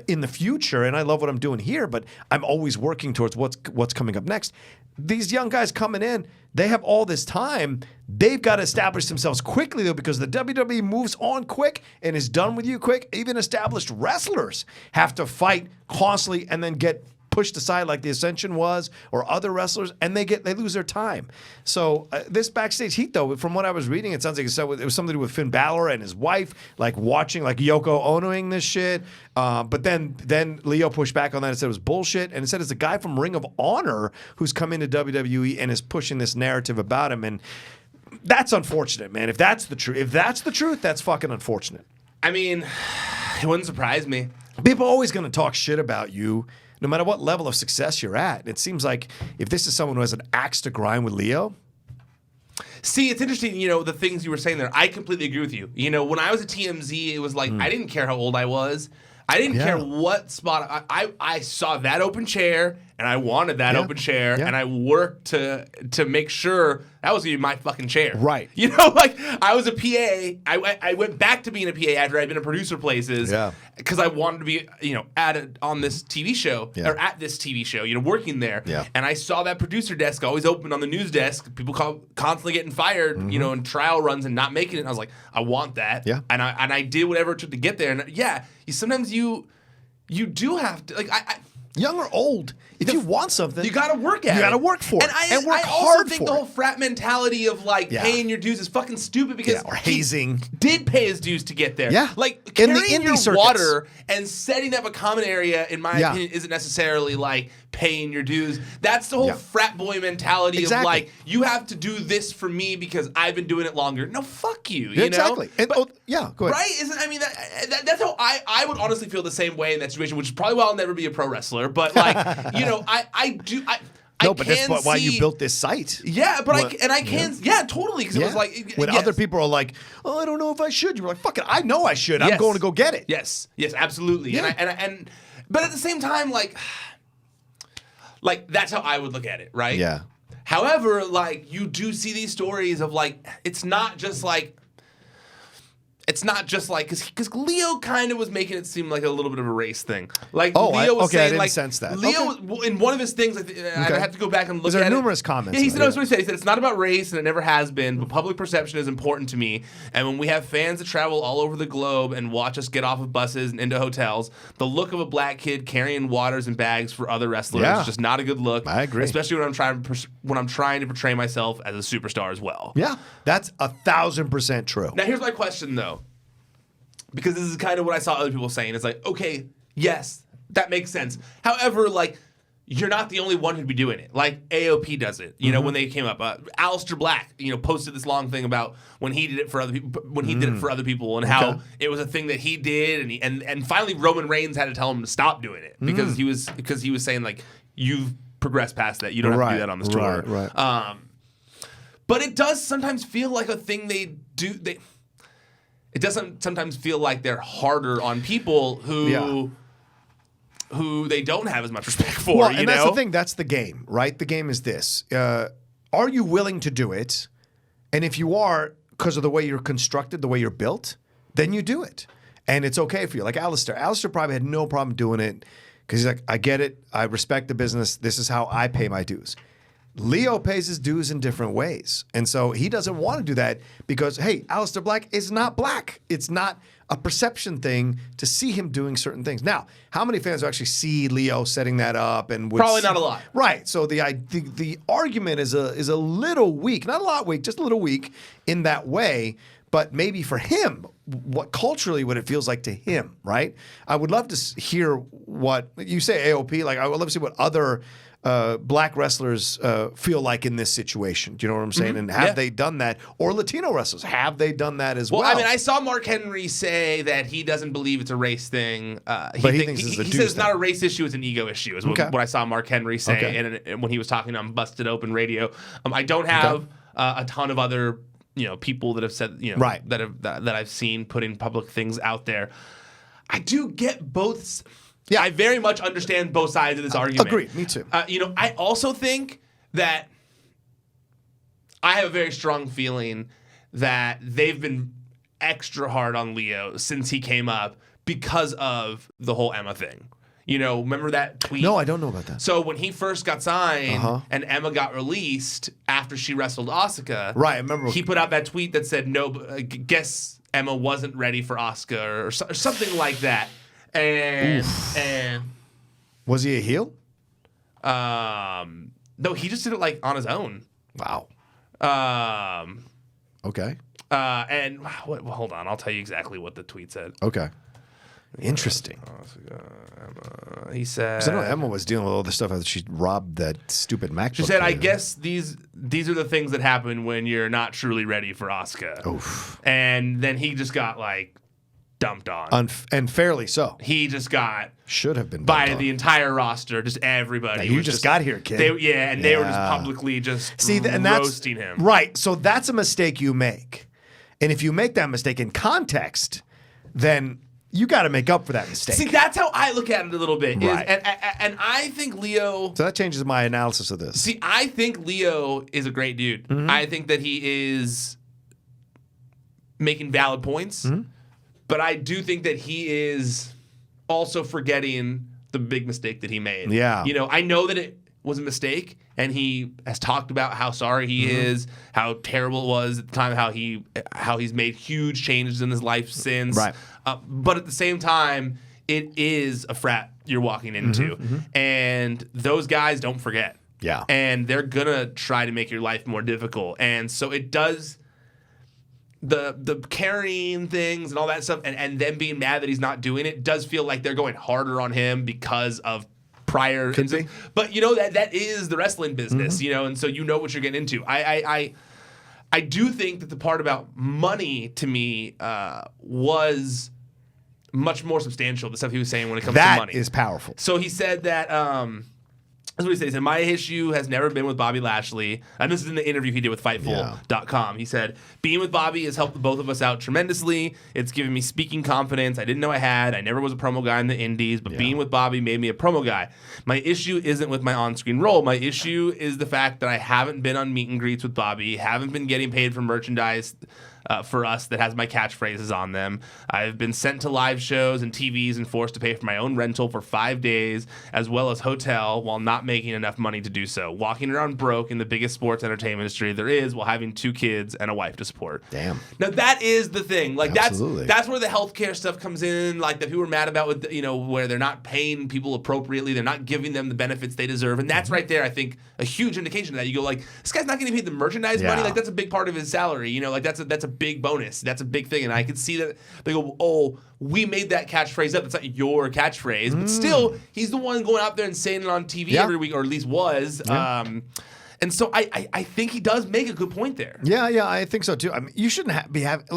in the future. And I love what I'm doing here, but I'm always working towards what's coming up next. These young guys coming in, they have all this time. They've got to establish themselves quickly, though, because the WWE moves on quick and is done with you quick. Even established wrestlers have to fight constantly and then get pushed aside like the Ascension was, or other wrestlers, and they lose their time. So this backstage heat, though, from what I was reading, it sounds like it was something to do with Finn Balor and his wife, like watching, like Yoko Onoing this shit. But then Lio pushed back on that and said it was bullshit, and it said it's a guy from Ring of Honor who's come into WWE and is pushing this narrative about him, and that's unfortunate, man. If that's the truth, that's fucking unfortunate. I mean, it wouldn't surprise me. People are always going to talk shit about you, no matter what level of success you're at. It seems like if this is someone who has an axe to grind with Lio. See, it's interesting, the things you were saying there. I completely agree with you. When I was at TMZ, it was like, I didn't care how old I was. I didn't care what spot. I saw that open chair, and I wanted that open chair, and I worked to make sure that was going to be my fucking chair. Right. I was a PA. I went back to being a PA after I'd been a producer places because I wanted to be, on this TV show, or at this TV show, working there. Yeah. And I saw that producer desk always open on the news desk, people constantly getting fired, in trial runs and not making it. And I was like, I want that. Yeah. And I did whatever it took to get there. And sometimes you do have to, like, young or old, if you want something, you got to work at it. You got to work for it. And work I hard also think the whole frat mentality of paying your dues is fucking stupid because or hazing. He did pay his dues to get there. Yeah. Like in carrying the your circuits. Water and setting up a common area, in my opinion, isn't necessarily like paying your dues. That's the whole frat boy mentality of like, you have to do this for me because I've been doing it longer. No, fuck you. You know? And, but, go ahead. Right? That's how I would honestly feel the same way in that situation, which is probably why I'll never be a pro wrestler. But like, but that's why you built this site. Yeah, but I can totally, because it was like when other people are like, oh, I don't know if I should. You're like, fuck it, I know I should. I'm going to go get it. Yes, absolutely. Yeah. But at the same time, like that's how I would look at it, right? Yeah. However, like you do see these stories of like it's not just like because Lio kind of was making it seem like a little bit of a race thing. Like Lio was saying, I didn't like sense that. Lio in one of his things, I have to go back and look at it. There are numerous comments. Yeah, he said that's what he said. He said it's not about race and it never has been, but public perception is important to me. And when we have fans that travel all over the globe and watch us get off of buses and into hotels, the look of a black kid carrying waters and bags for other wrestlers is just not a good look. I agree, especially when I'm trying to portray myself as a superstar as well. Yeah, that's 1,000% true. Now here's my question though. Because this is kind of what I saw other people saying. It's like, okay, yes, that makes sense. However, like, you're not the only one who'd be doing it. Like, AOP does it, you know, when they came up. Aleister Black, posted this long thing about when he did it for other people, and how it was a thing that he did. And finally Roman Reigns had to tell him to stop doing it because he was saying, like, you've progressed past that. You don't have to do that on this tour. Right. But it does sometimes feel like a thing they do. It doesn't sometimes feel like they're harder on people who they don't have as much respect for. Well, and that's the thing. That's the game, right? The game is this. Are you willing to do it? And if you are, because of the way you're constructed, the way you're built, then you do it. And it's okay for you. Like Aleister. Aleister probably had no problem doing it because he's like, I get it. I respect the business. This is how I pay my dues. Lio pays his dues in different ways. And so he doesn't want to do that because, hey, Aleister Black is not black. It's not a perception thing to see him doing certain things. Now, how many fans actually see Lio setting that up? And probably not a lot. Right. So the argument is a little weak. Not a lot weak, just a little weak in that way. But maybe for him, what it feels like to him, right? I would love to hear what you say, AOP. Like, I would love to see what other black wrestlers feel like in this situation. Do you know what I'm saying? And have they done that? Or Latino wrestlers, have they done that as well? Well, I mean, I saw Mark Henry say that he doesn't believe it's a race thing. He says it's not a race issue, it's an ego issue, is what I saw Mark Henry say and when he was talking on Busted Open Radio. I don't have a ton of other people that have said, that I've seen putting public things out there. I do get both. Yeah, I very much understand both sides of this argument. Agreed, me too. I also think that I have a very strong feeling that they've been extra hard on Lio since he came up because of the whole Emma thing. Remember that tweet? No, I don't know about that. So when he first got signed and Emma got released after she wrestled Asuka, right? I remember he put out that tweet that said, "No, guess Emma wasn't ready for Asuka," or something like that. And was he a heel? No, he just did it like on his own. Wow. Okay. And hold on, I'll tell you exactly what the tweet said. Okay. Interesting. He said, because I know Emma was dealing with all the stuff after she robbed that stupid MacBook. She said, "I guess these are the things that happen when you're not truly ready for Asuka." Oof. And then he just got like dumped on. And fairly so. He just got should have been by the entire roster, just everybody. Now, you just got here, kid. They were just publicly just roasting him. Right. So that's a mistake you make. And if you make that mistake in context, then you got to make up for that mistake. See, that's how I look at it a little bit. Right. And I think Lio... So that changes my analysis of this. See, I think Lio is a great dude. Mm-hmm. I think that he is making valid points. Mm-hmm. But I do think that he is also forgetting the big mistake that he made. Yeah. I know that it was a mistake, and he has talked about how sorry he is, how terrible it was at the time, how he's made huge changes in his life since. Right. But at the same time, it is a frat you're walking into, and those guys don't forget. Yeah. And they're gonna try to make your life more difficult, and so it does. The carrying things and all that stuff, and them being mad that he's not doing it does feel like they're going harder on him because of prior. Could be. But that is the wrestling business, and so you know what you're getting into. I do think that the part about money to me was much more substantial. The stuff he was saying when it comes to money. That is powerful. So he said that. That's what he said. He said, my issue has never been with Bobby Lashley. And this is in the interview he did with Fightful.com. He said, being with Bobby has helped both of us out tremendously. It's given me speaking confidence I didn't know I had. I never was a promo guy in the indies, but being with Bobby made me a promo guy. My issue isn't with my on-screen role. My issue is the fact that I haven't been on meet and greets with Bobby, haven't been getting paid for merchandise for us that has my catchphrases on them. I've been sent to live shows and TVs and forced to pay for my own rental for 5 days, as well as hotel, while not making enough money to do so. Walking around broke in the biggest sports entertainment industry there is, while having 2 kids and a wife to support. Damn. Now that is the thing. Like Absolutely. that's where the healthcare stuff comes in. Like that people are mad about with where they're not paying people appropriately, they're not giving them the benefits they deserve, and that's right there. I think a huge indication of that. You go like, this guy's not getting paid the merchandise money. Like that's a big part of his salary. Like that's a big bonus. That's a big thing. And I could see that they go, oh, we made that catchphrase up. It's not your catchphrase. But still, he's the one going out there and saying it on TV every week, or at least was. And so I think he does make a good point there. Yeah, I think so too. I mean, you shouldn't be having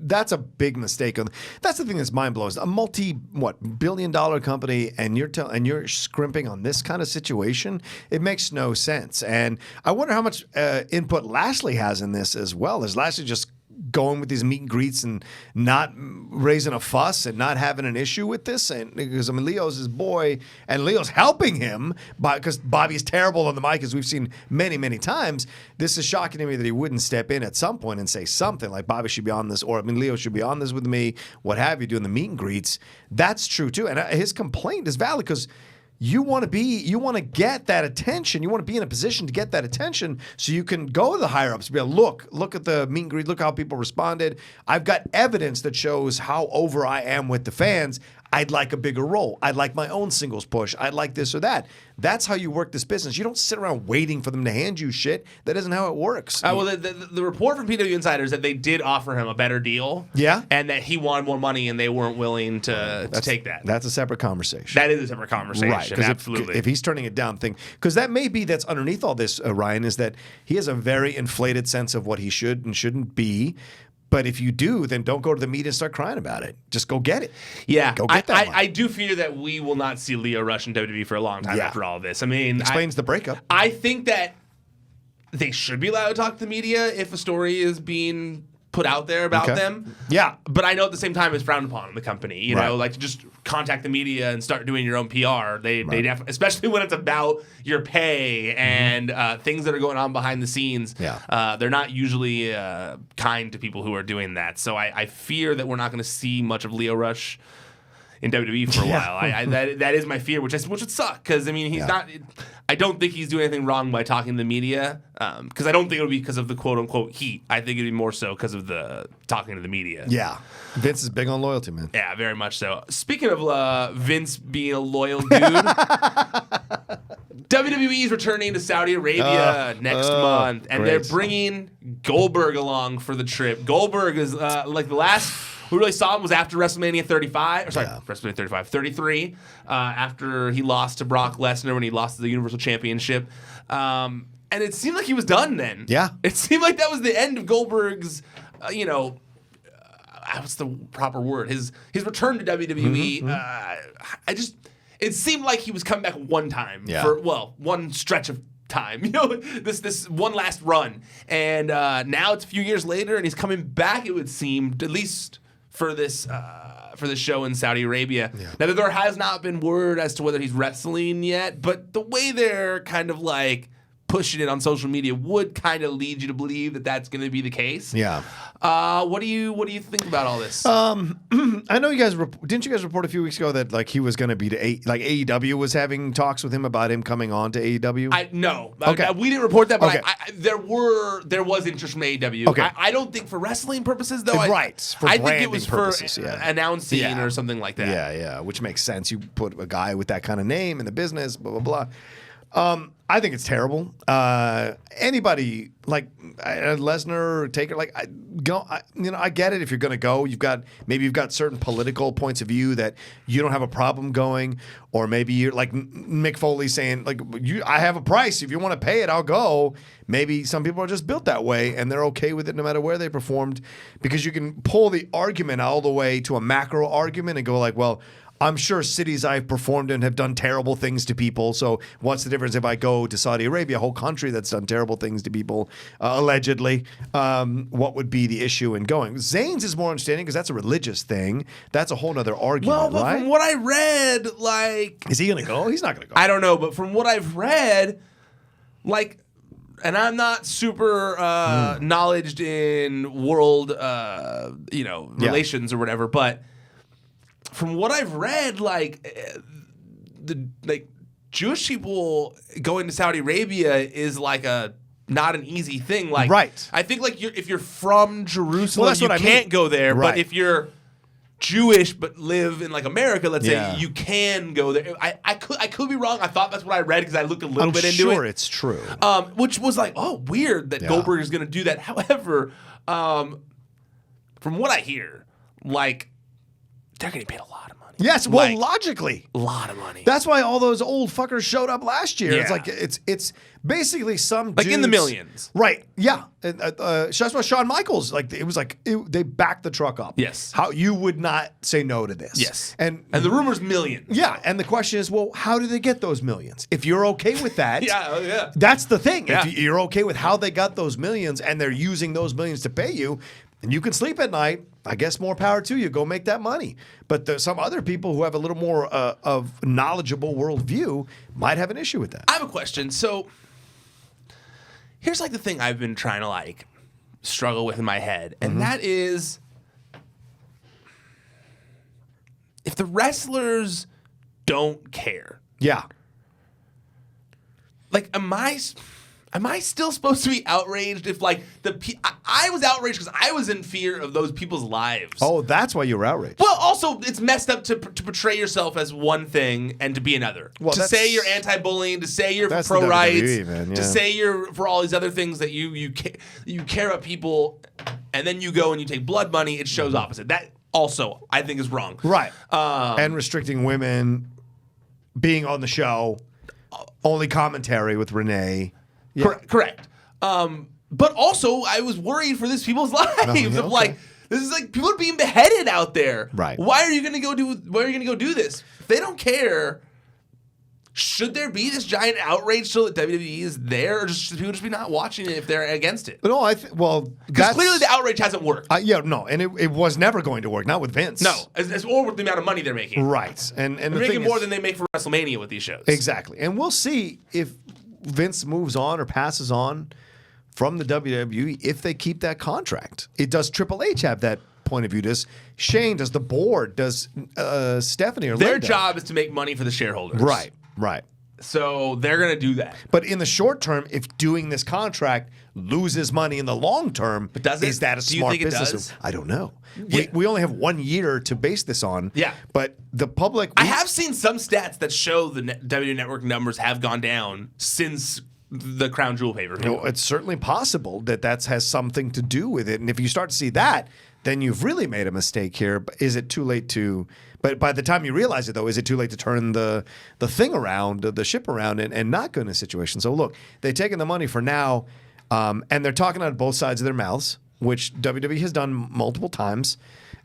that's a big mistake. That's the thing that's mind blowing. A multi-billion-dollar company, and you're scrimping on this kind of situation. It makes no sense. And I wonder how much input Lashley has in this as well. Is Lashley just going with these meet and greets and not raising a fuss and not having an issue with this? And because Leo's his boy, and Leo's helping him because Bobby's terrible on the mic, as we've seen many, many times. This is shocking to me that he wouldn't step in at some point and say something like Bobby should be on this, or Leo should be on this with me, what have you, doing the meet and greets. That's true too, and his complaint is valid because you want to get that attention. You want to be in a position to get that attention so you can go to the higher ups and be like, look at the meet and greet, look how people responded. I've got evidence that shows how over I am with the fans. I'd like a bigger role. I'd like my own singles push. I'd like this or that. That's how you work this business. You don't sit around waiting for them to hand you shit. That isn't how it works. Well, the report from PW Insider is that they did offer him a better deal. Yeah. And that he wanted more money, and they weren't willing to take that. That's a separate conversation. That is a separate conversation. Right. Absolutely. If he's turning it down, because that may be that's underneath all this, Ryan, is that he has a very inflated sense of what he should and shouldn't be. But if you do, then don't go to the meet and start crying about it. Just go get it. Yeah. Go get that I do fear that we will not see Lio Rush in WWE for a long time after all of this. I mean, explains the breakup. I think that they should be allowed to talk to the media if a story is being put out there about them. Yeah. But I know at the same time it's frowned upon in the company. You know, like to just contact the media and start doing your own PR. They definitely, especially when it's about your pay and things that are going on behind the scenes. Yeah. They're not usually kind to people who are doing that. So I fear that we're not going to see much of Lio Rush in WWE for a while. That is my fear, which would suck because I mean he's not. I don't think he's doing anything wrong by talking to the media because I don't think it'll be because of the quote unquote heat. I think it'd be more so because of the talking to the media. Yeah, Vince is big on loyalty, man. Yeah, very much so. Speaking of Vince being a loyal dude, WWE is returning to Saudi Arabia next month, and they're bringing Goldberg along for the trip. Goldberg is like the last. We really saw him was after WrestleMania 35, WrestleMania 35, 33, after he lost to Brock Lesnar when he lost the Universal Championship. And it seemed like he was done then. Yeah. It seemed like that was the end of Goldberg's, what's the proper word? His return to WWE. It seemed like he was coming back one time for, one stretch of time, this one last run. And now it's a few years later and he's coming back, it would seem, at least for this show in Saudi Arabia. Yeah. Now, there has not been word as to whether he's wrestling yet, but the way they're kind of like pushing it on social media would kind of lead you to believe that that's going to be the case. Yeah. What do you think about all this? I know you guys didn't you guys report a few weeks ago that like he was going to be AEW was having talks with him about him coming on to AEW? No. Okay. We didn't report that, but there was interest from AEW. Okay. I don't think for wrestling purposes though. I think it was purposes, for announcing or something like that. Yeah, which makes sense. You put a guy with that kind of name in the business, blah blah blah. I think it's terrible. Anybody like Lesnar, Taker, like I get it. If you're going to go, you've got certain political points of view that you don't have a problem going, or maybe you're like Mick Foley saying, like, I have a price. If you want to pay it, I'll go. Maybe some people are just built that way and they're okay with it no matter where they performed, because you can pull the argument all the way to a macro argument and go like, well, I'm sure cities I've performed in have done terrible things to people. So what's the difference if I go to Saudi Arabia, a whole country that's done terrible things to people, allegedly? What would be the issue in going? Zayn's is more understanding because that's a religious thing. That's a whole other argument, well, but right? from what I read, like... Is he going to go? He's not going to go. I don't know, but from what I've read, like... And I'm not super knowledged in world, relations or whatever, but... From what I've read, the Jewish people going to Saudi Arabia is like not an easy thing. Like, right. I think like if you're from Jerusalem, that's you what I can't mean. go there. Right. But if you're Jewish but live in like America, let's Yeah. say, you can go there. I could be wrong. I thought that's what I read because I looked a little bit into it. I'm sure it's true. Which was like, oh, weird that Goldberg is going to do that. However, from what I hear, like, they're getting paid a lot of money. Yes, well, logically. A lot of money. That's why all those old fuckers showed up last year. Yeah. It's like it's basically some Like in the dudes- millions. Right. Yeah. That's why Shawn Michaels, they backed the truck up. Yes. How you would not say no to this. Yes. And the rumor's millions. yeah, and the question is, well, how do they get those millions? If you're okay with that, Yeah. that's the thing. Yeah. If you're okay with how they got those millions and they're using those millions to pay you, and you can sleep at night, I guess more power to you. Go make that money. But there's some other people who have a little more of knowledgeable worldview might have an issue with that. I have a question. So here's like the thing I've been trying to like struggle with in my head, and that is, if the wrestlers don't care, Yeah. like, am I still supposed to be outraged if like I was outraged because I was in fear of those people's lives. Oh, that's why you were outraged. Well, also, it's messed up to portray yourself as one thing and to be another. Well, to say you're anti-bullying, to say you're for That's pro the rights, WWE, man, to yeah. say you're for all these other things that you care about people, and then you go and you take blood money. It shows opposite. That also, I think, is wrong. Right. And restricting women being on the show, only commentary with Renee. Yeah. Correct. But also, I was worried for these people's lives. Of like, this is like people are being beheaded out there. Right. Why are you gonna go do this? If they don't care, should there be this giant outrage so that WWE is there, or should people just be not watching it if they're against it? No, Because clearly the outrage hasn't worked. and it was never going to work. Not with Vince. No, or with the amount of money they're making. Right. And They're the making thing more is, than they make for WrestleMania with these shows. exactly. And we'll see if Vince moves on or passes on from the WWE if they keep that contract. Does Triple H have that point of view? Does Shane? Does the board? Does Stephanie or Their Linda? job is to make money for the shareholders. Right. So they're going to do that. But in the short term, if doing this contract loses money in the long term, But does it? is that a Do you smart think it business does? move? I don't know. Yeah. We only have 1 year to base this on. Yeah. But the public... I have seen some stats that show the WWE Network numbers have gone down since the Crown Jewel pay-per-view. It's certainly possible that has something to do with it. And if you start to see that, then you've really made a mistake here. But is it too late to... But by the time you realize it, though, is it too late to turn the thing around, the ship around, and not go in a situation? So look, they've taken the money for now, and they're talking out of both sides of their mouths, which WWE has done multiple times.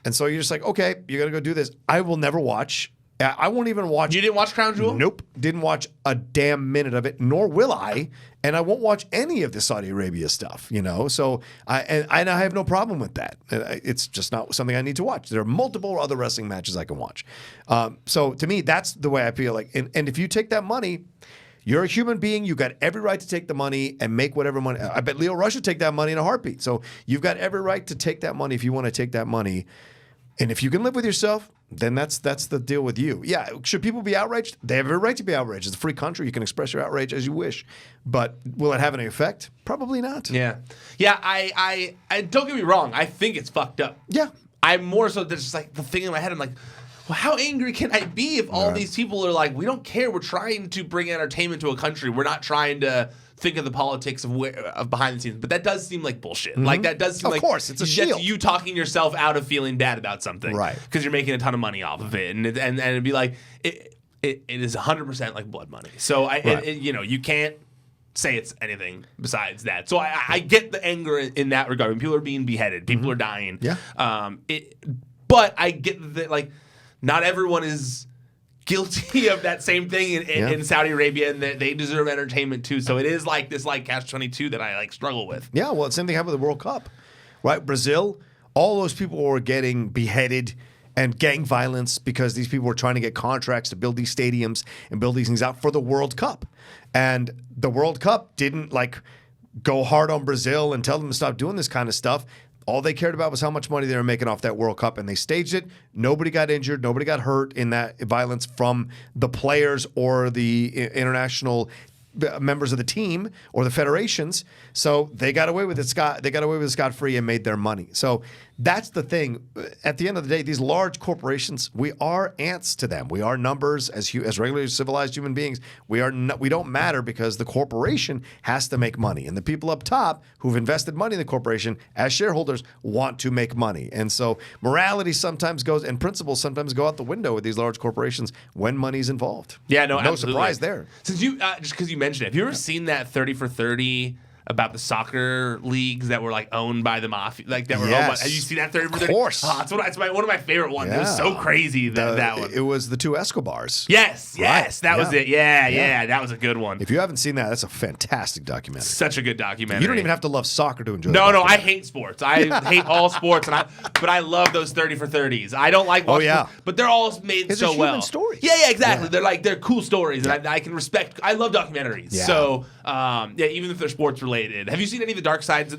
And so you're just like, okay, you're going to go do this. I will never watch. I won't even watch. You didn't watch Crown Jewel? Nope. Didn't watch a damn minute of it, nor will I. And I won't watch any of the Saudi Arabia stuff, So I have no problem with that. It's just not something I need to watch. There are multiple other wrestling matches I can watch. So to me, that's the way I feel like. And if you take that money, you're a human being. You got every right to take the money and make whatever money. I bet Lio Rush would take that money in a heartbeat. So you've got every right to take that money if you want to take that money. And if you can live with yourself, then that's the deal with you. Yeah, should people be outraged? They have a right to be outraged. It's a free country. You can express your outrage as you wish. But will it have any effect? Probably not. Yeah. Yeah, I don't get me wrong. I think it's fucked up. Yeah. I'm more so there's just like the thing in my head. I'm like, Well, how angry can I be if all these people are like, we don't care. We're trying to bring entertainment to a country. We're not trying to think of the politics of behind the scenes. But that does seem like bullshit. Like that does seem of course, it's a shield. You talking yourself out of feeling bad about something, right? Because you're making a ton of money off of it, and it'd be like it is 100% like blood money. So you can't say it's anything besides that. So I get the anger in that regard. When people are being beheaded, people are dying. Yeah. But I get that like not everyone is guilty of that same thing in Saudi Arabia, and that they deserve entertainment too. So it is like this like catch-22 that I like struggle with. Yeah, well, the same thing happened with the World Cup, right? Brazil, all those people were getting beheaded and gang violence because these people were trying to get contracts to build these stadiums and build these things out for the World Cup. And the World Cup didn't like go hard on Brazil and tell them to stop doing this kind of stuff. All they cared about was how much money they were making off that World Cup, and they staged it. Nobody got injured. Nobody got hurt in that violence from the players or the international members of the team or the federations. So they got away with it. They got away with it scot-free and made their money. So that's the thing. At the end of the day, these large corporations, we are ants to them. We are numbers as regular civilized human beings. We don't matter because the corporation has to make money, and the people up top who've invested money in the corporation as shareholders want to make money. And so morality sometimes goes and principles sometimes go out the window with these large corporations when money's involved. Yeah, no absolutely. Surprise there. Since you just because you mentioned it, have you ever seen that 30 for 30? About the soccer leagues that were like owned by the mafia, like that were owned by, have you seen that 30 for 30? Of course. It's one of my favorite ones. Yeah. It was so crazy that one. It was the two Escobars. Yes, that was it. Yeah, that was a good one. If you haven't seen that, that's a fantastic documentary. Such a good documentary. You don't even have to love soccer to enjoy it. No, I hate sports. I hate all sports, but I love those 30 for 30s. I don't like watching but they're all made so well. Human stories. Yeah, exactly. Yeah. They're cool stories, and I can respect. I love documentaries. Yeah. So even if they're sports related. Have you seen any of the dark side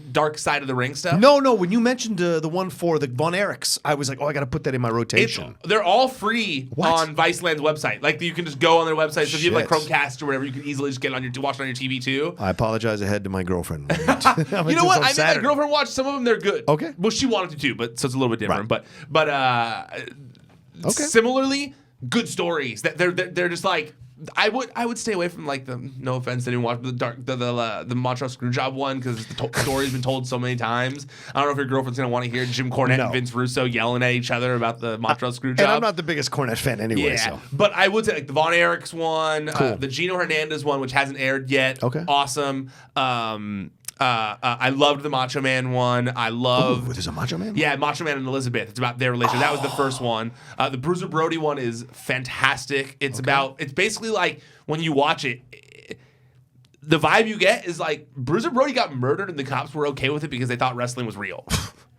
of the ring stuff? No. When you mentioned the one for the Von Erichs, I was like, I got to put that in my rotation. They're all free on Viceland's website. Like you can just go on their website. So if you have like Chromecast or whatever, you can easily just get on watch it on your TV too. I apologize ahead to my girlfriend. You know what? I made my girlfriend watch some of them. They're good. Okay. Well, she wanted to too, but so it's a little bit different. Right. But similarly, good stories. That they're just like. I would stay away from like the no offense to anyone watch the Montreal Screwjob one because the story's been told so many times. I don't know if your girlfriend's gonna want to hear Jim Cornette and Vince Russo yelling at each other about the Montreal Screwjob. And I'm not the biggest Cornette fan anyway. Yeah, so. But I would say like the Von Erichs one, cool. The Gino Hernandez one, which hasn't aired yet. Okay, awesome. I loved the Macho Man one. I love. There's a Macho Man? Yeah, Macho Man and Elizabeth. It's about their relationship. That was the first one. The Bruiser Brody one is fantastic. It's basically like when you watch it, the vibe you get is like Bruiser Brody got murdered and the cops were okay with it because they thought wrestling was real.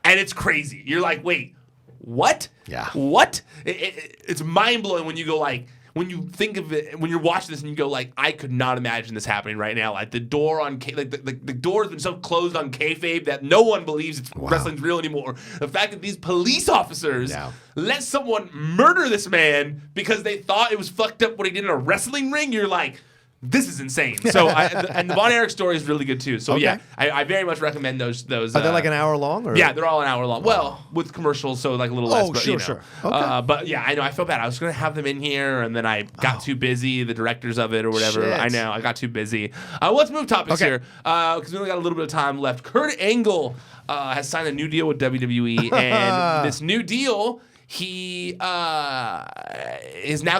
And it's crazy. You're like, wait, what? Yeah. What? It's mind blowing when you go like. When you think of it, when you're watching this and you go like, I could not imagine this happening right now. Like the door on, the doors themselves closed on kayfabe that no one believes wrestling's real anymore. The fact that these police officers let someone murder this man because they thought it was fucked up what he did in a wrestling ring, you're like, this is insane. So, and the Von Erich story is really good too. So I very much recommend those. Are they like an hour long? Or? Yeah, they're all an hour long. Well, with commercials, so like a little less. But, sure. Okay. But yeah, I know. I felt bad. I was gonna have them in here, and then I got too busy. The directors of it or whatever. Shit. I know. I got too busy. Let's move topics here because we only got a little bit of time left. Kurt Angle has signed a new deal with WWE, and this new deal. He is now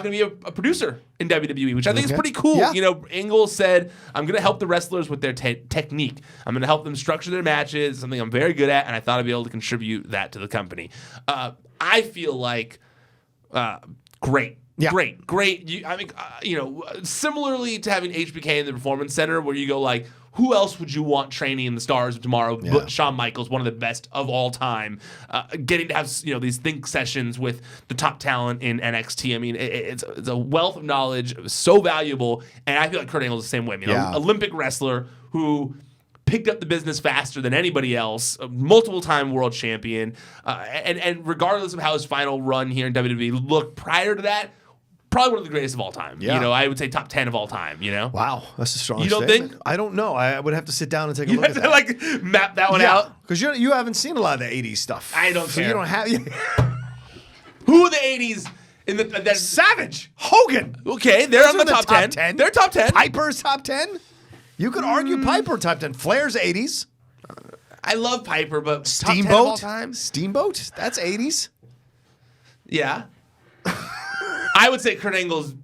going to be a producer in WWE, which I think is pretty cool. Yeah. You know, Angle said, I'm going to help the wrestlers with their technique. I'm going to help them structure their matches, something I'm very good at, and I thought I'd be able to contribute that to the company. I feel like great. Yeah. Great. Similarly to having HBK in the Performance Center where you go like, who else would you want training in the Stars of Tomorrow? But Shawn Michaels, one of the best of all time, getting to have these think sessions with the top talent in NXT. I mean, it's a wealth of knowledge, so valuable, and I feel like Kurt Angle's the same way. Olympic wrestler who picked up the business faster than anybody else, a multiple-time world champion, and regardless of how his final run here in WWE looked prior to that. Probably one of the greatest of all time. Yeah. I would say top 10 of all time, Wow, that's a strong You don't statement. think? I don't know. I would have to sit down and take a You look have at to that. like map that one out. Because you haven't seen a lot of the 80s stuff. I don't so care. You don't have... Who in the 80s Savage, Hogan. Okay, they're on the top 10. They're top 10. Piper's top 10. You could argue Piper top 10. Flair's 80s. I love Piper, but top 10 of all time? Steamboat. That's 80s. Yeah. I would say Kurt Angle's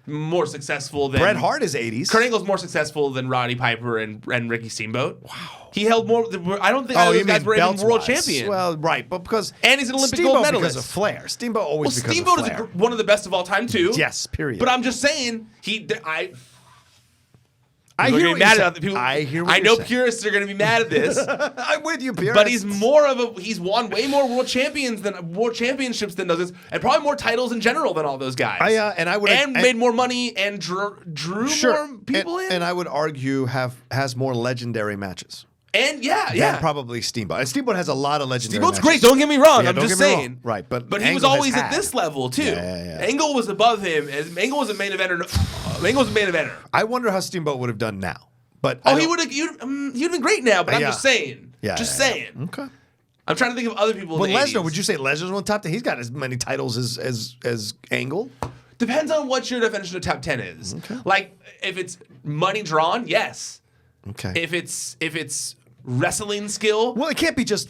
more successful than Bret Hart is 80s. Kurt Angle's more successful than Roddy Piper and Ricky Steamboat. Wow. He held more. I don't think those guys were even world champion. Well, right, but because and he's an Olympic gold medalist because of Flair. Steamboat always because Steamboat of Flair. is one of the best of all time too. Yes, period. But I'm just saying I hear what you're saying. I know purists are going to be mad at this. I'm with you, purists. But he's won way more world championships than those, and probably more titles in general than all those guys. Made more money and drew more people in. And I would argue has more legendary matches. And than probably Steamboat. And Steamboat has a lot of legendary Steamboat's matches. great. Don't get me wrong. I'm just saying. Right, but he was always at this level too. Angle was above him. Angle was a main eventer. Angle was a main eventer. I wonder how Steamboat would have done now. But he would have. He'd been great now. But I'm just saying. Saying. Okay. I'm trying to think of other people. But in the Lesnar, 80s. would you say Lesnar's one top 10? He's got as many titles as Angle. Depends on what your definition of top 10 is. Okay. Like if it's money drawn, yes. Okay. If it's wrestling skill, well, it can't be just.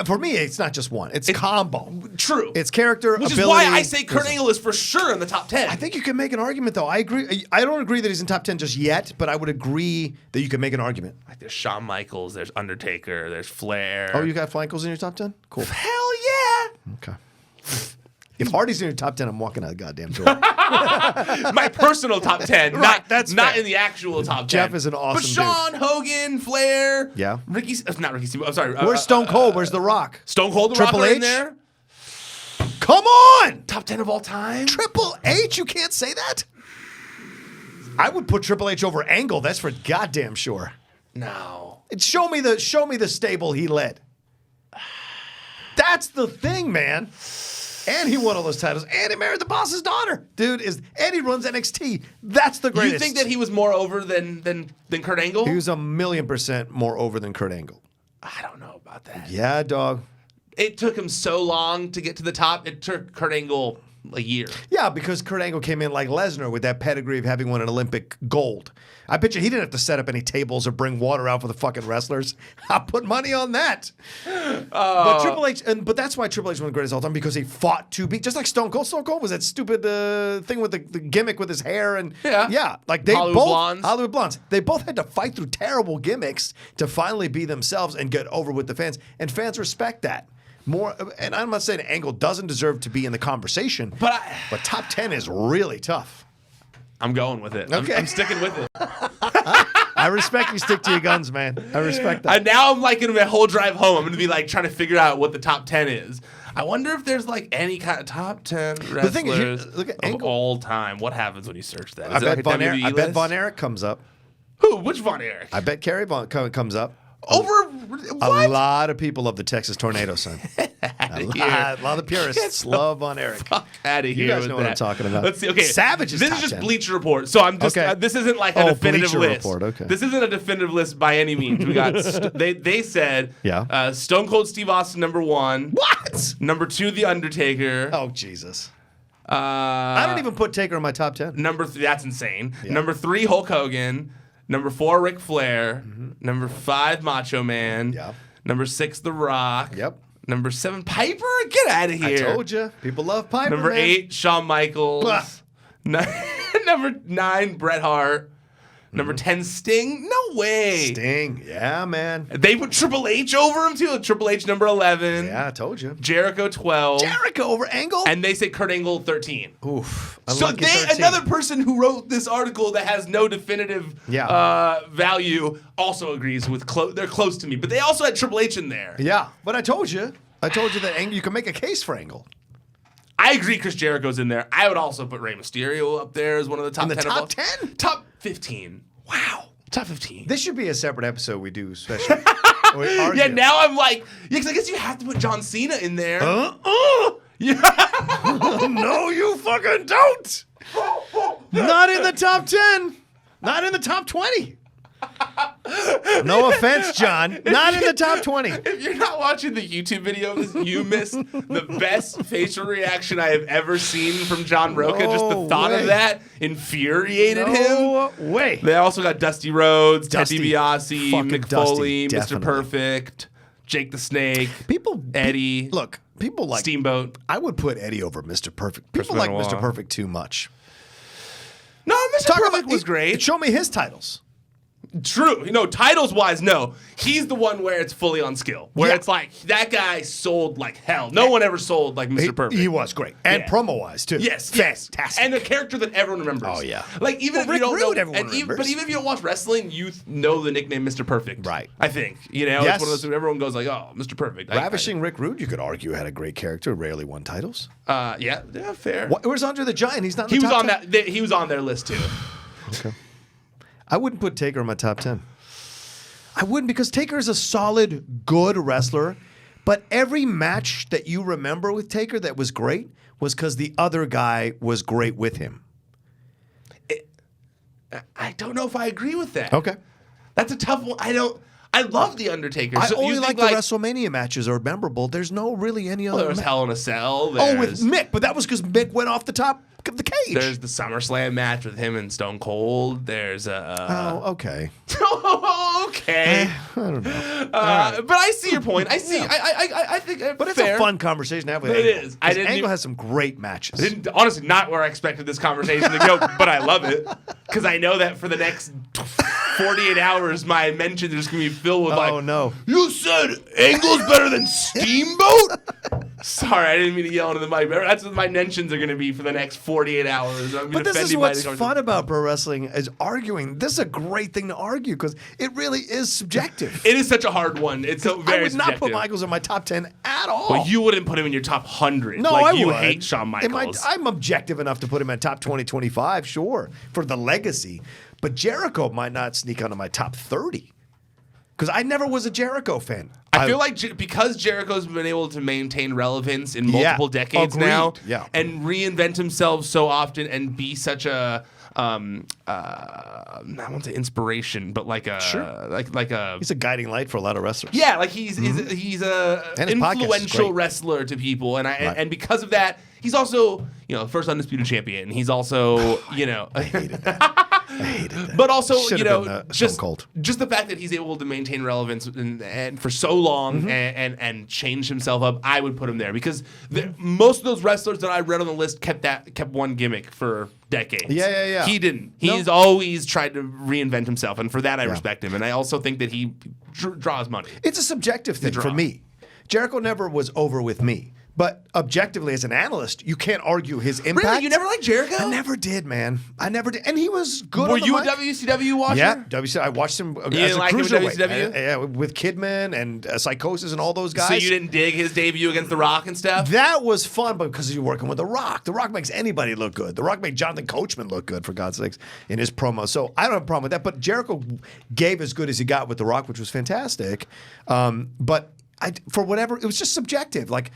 For me, it's not just one. It's combo. True. It's character, which ability. is why I say Kurt Angle is for sure in the top 10. I think you can make an argument, though. I agree. I don't agree that he's in top 10 just yet, but I would agree that you can make an argument. Like there's Shawn Michaels, there's Undertaker, there's Flair. Oh, you got Flankles in your top 10? Cool. Hell yeah. Okay. If Hardy's in your top 10, I'm walking out the goddamn door. My personal top 10, right, not in the actual top 10. Jeff is an awesome But Shawn, Hogan, Flair, yeah, not Ricky Steamboat. I'm sorry. Where's Stone Cold? Where's The Rock? Stone Cold, The Triple Rock H? in there. Come on! Top 10 of all time. Triple H? You can't say that. I would put Triple H over Angle. That's for goddamn sure. No. Show me the stable he led. That's the thing, man. And he won all those titles. And he married the boss's daughter. Dude, and he runs NXT. That's the greatest. You think that he was more over than Kurt Angle? He was 1,000,000% more over than Kurt Angle. I don't know about that. Yeah, dog. It took him so long to get to the top. It took Kurt Angle a year. Yeah, because Kurt Angle came in like Lesnar with that pedigree of having won an Olympic gold. I bet you he didn't have to set up any tables or bring water out for the fucking wrestlers. I put money on that. But Triple H, but that's why Triple H won the greatest of all time, because he fought to beat, just like Stone Cold. Stone Cold was that stupid thing with the gimmick with his hair and like they Hollywood Blondes. They both had to fight through terrible gimmicks to finally be themselves and get over with the fans, and fans respect that. More, and I'm not saying Angle doesn't deserve to be in the conversation, but top 10 is really tough. I'm going with it. Okay. I'm sticking with it. I respect you stick to your guns, man. I respect that. And now I'm like in my whole drive home, I'm going to be like trying to figure out what the top 10 is. I wonder if there's like any kind of top 10 wrestlers the thing is, look at of Angle. all time. What happens when you search that? I bet Von Erich comes up. Who? Which Von Erich? I bet Kerry comes up. Over what? A lot of people love the Texas Tornado, son. A lot of purists love Von Erich. Fuck out of here. You guys know what I'm talking about. Let's see. Okay, Savage is this top is just 10. Bleacher Report. So I'm just. This isn't like a definitive Bleacher list. Report, okay. This isn't a definitive list by any means. We got. They said. Yeah. Stone Cold Steve Austin #1. What? #2 The Undertaker. Oh Jesus. I don't even put Taker in my top 10. #3. That's insane. Yeah. #3 Hulk Hogan. #4 Ric Flair. #5 Macho Man. Yep. #6 The Rock. Yep. #7 Piper. Get out of here. I told you. People love Piper. #8 Shawn Michaels. #9 Bret Hart. #10 Sting. No way. Sting. Yeah, man. They put Triple H over him too. Triple H #11. Yeah, I told you. Jericho 12. Jericho over Angle. And they say Kurt Angle 13. Oof. So another person who wrote this article that has no definitive value also agrees with they're close to me, but they also had Triple H in there. Yeah, but I told you that Angle, you can make a case for Angle. I agree Chris Jericho's in there. I would also put Rey Mysterio up there as one of the top 10. In the top 10? Top 15. Wow. Top 15. This should be a separate episode we do, especially. Yeah, now I'm like, because I guess you have to put John Cena in there. Yeah. No, you fucking don't. Not in the top 10. Not in the top 20. No offense, John. Not in the top 20. If you're not watching the YouTube video of this, you missed the best facial reaction I have ever seen from John Rocha. Just the thought of that infuriated him. No way. They also got Dusty Rhodes, Dusty. Ted DiBiase, Fucking Mick Dusty, Foley, Mr. definitely. Perfect, Jake the Snake, Eddie. Look, people like Steamboat. I would put Eddie over Mr. Perfect. Chris People like Benoit. Mr. Perfect too much. No, Mr. Perfect was great. Show me his titles. True. Titles wise, no. He's the one where it's fully on skill. Where it's like, that guy sold like hell. No one ever sold like Mr. Perfect. He was great. And promo-wise, too. Yes. Fantastic. And a character that everyone remembers. Oh, yeah. Like, even if Rick you don't Rude, know. everyone remembers. But even if you don't watch wrestling, you know the nickname Mr. Perfect. Right. I think. It's Yes. one of those, everyone goes like, oh, Mr. Perfect. Ravishing Rick Rude, you could argue, had a great character, rarely won titles. Yeah, fair. Where's Andre the Giant? He's not in He the was top on 10? that. He was on their list, too. Okay. I wouldn't put Taker in my top 10. I wouldn't, because Taker is a solid, good wrestler, but every match that you remember with Taker that was great was because the other guy was great with him. I don't know if I agree with that. Okay. That's a tough one. I love The Undertaker. I So only you like think the WrestleMania matches are memorable. There's no really any other. There was Hell in a Cell. Oh, with Mick, but that was because Mick went off the top of the cage. There's the SummerSlam match with him and Stone Cold. There's okay. okay. I don't know. But I see your point. I see. I think. But it's fair. a fun conversation to have with It Angle. is. 'Cause Angle has some great matches. Honestly, not where I expected this conversation to go, but I love it because I know that for the next 48 hours, my mentions are just gonna be filled with Oh, no. You said Angle's better than Steamboat? Sorry, I didn't mean to yell into the mic. That's what my mentions are gonna be for the next 48 hours. But this is what's fun about pro wrestling is arguing. This is a great thing to argue because it really is subjective. It is such a hard one. It's so very I would not subjective. put Michaels in my top 10 at all. Well, you wouldn't put him in your top 100. No, like, I you would. hate Shawn Michaels. I'm objective enough to put him in top 20, 25, sure, for the legacy. But Jericho might not sneak onto my top 30 because I never was a Jericho fan. I feel like because Jericho's been able to maintain relevance in multiple decades agreed. now, Yeah. and reinvent himself so often, and be such a I won't say inspiration, but like a like a He's a guiding light for a lot of wrestlers. yeah, like he's a And his podcast is influential great. wrestler to people, and Right. and because of that, he's also first undisputed champion. He's also I hated that. I hated that. But also, Should've been Stone Cold. just the fact that he's able to maintain relevance and for so long and change himself up, I would put him there because most of those wrestlers that I read on the list kept one gimmick for decades. Yeah. He didn't. No. He's always tried to reinvent himself, and for that I respect him. And I also think that he draws money. It's a subjective thing draw. for me. Jericho never was over with me. But objectively, as an analyst, you can't argue his impact. Really? You never liked Jericho? I never did, man. I never did. And he was good Were on the you mic. a WCW watcher? Yeah, WCW. I watched him as didn't a like him in cruiserweight. WCW? Yeah, with Kidman and Psychosis and all those guys. So you didn't dig his debut against The Rock and stuff? That was fun, but because you're working with The Rock. The Rock makes anybody look good. The Rock made Jonathan Coachman look good, for God's sakes, in his promo. So I don't have a problem with that. But Jericho gave as good as he got with The Rock, which was fantastic. But for whatever, it was just subjective. Like,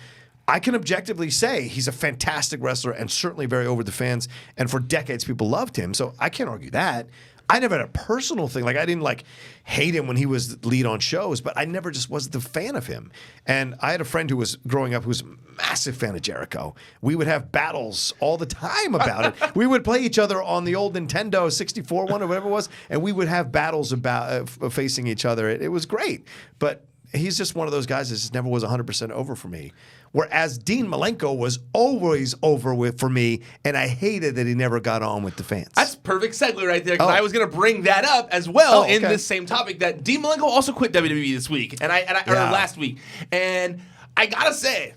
I can objectively say he's a fantastic wrestler and certainly very over the fans. And for decades, people loved him. So I can't argue that. I never had a personal thing. Like, I didn't hate him when he was lead on shows, but I never just wasn't the fan of him. And I had a friend who was growing up who was a massive fan of Jericho. We would have battles all the time about it. We would play each other on the old Nintendo 64 one or whatever it was, and we would have battles about facing each other. It was great. But he's just one of those guys that just never was 100% over for me. Whereas Dean Malenko was always over for me, and I hated that he never got on with the fans. That's perfect segue right there, because I was going to bring that up as well in this same topic, that Dean Malenko also quit WWE this week, or last week. And I got to say,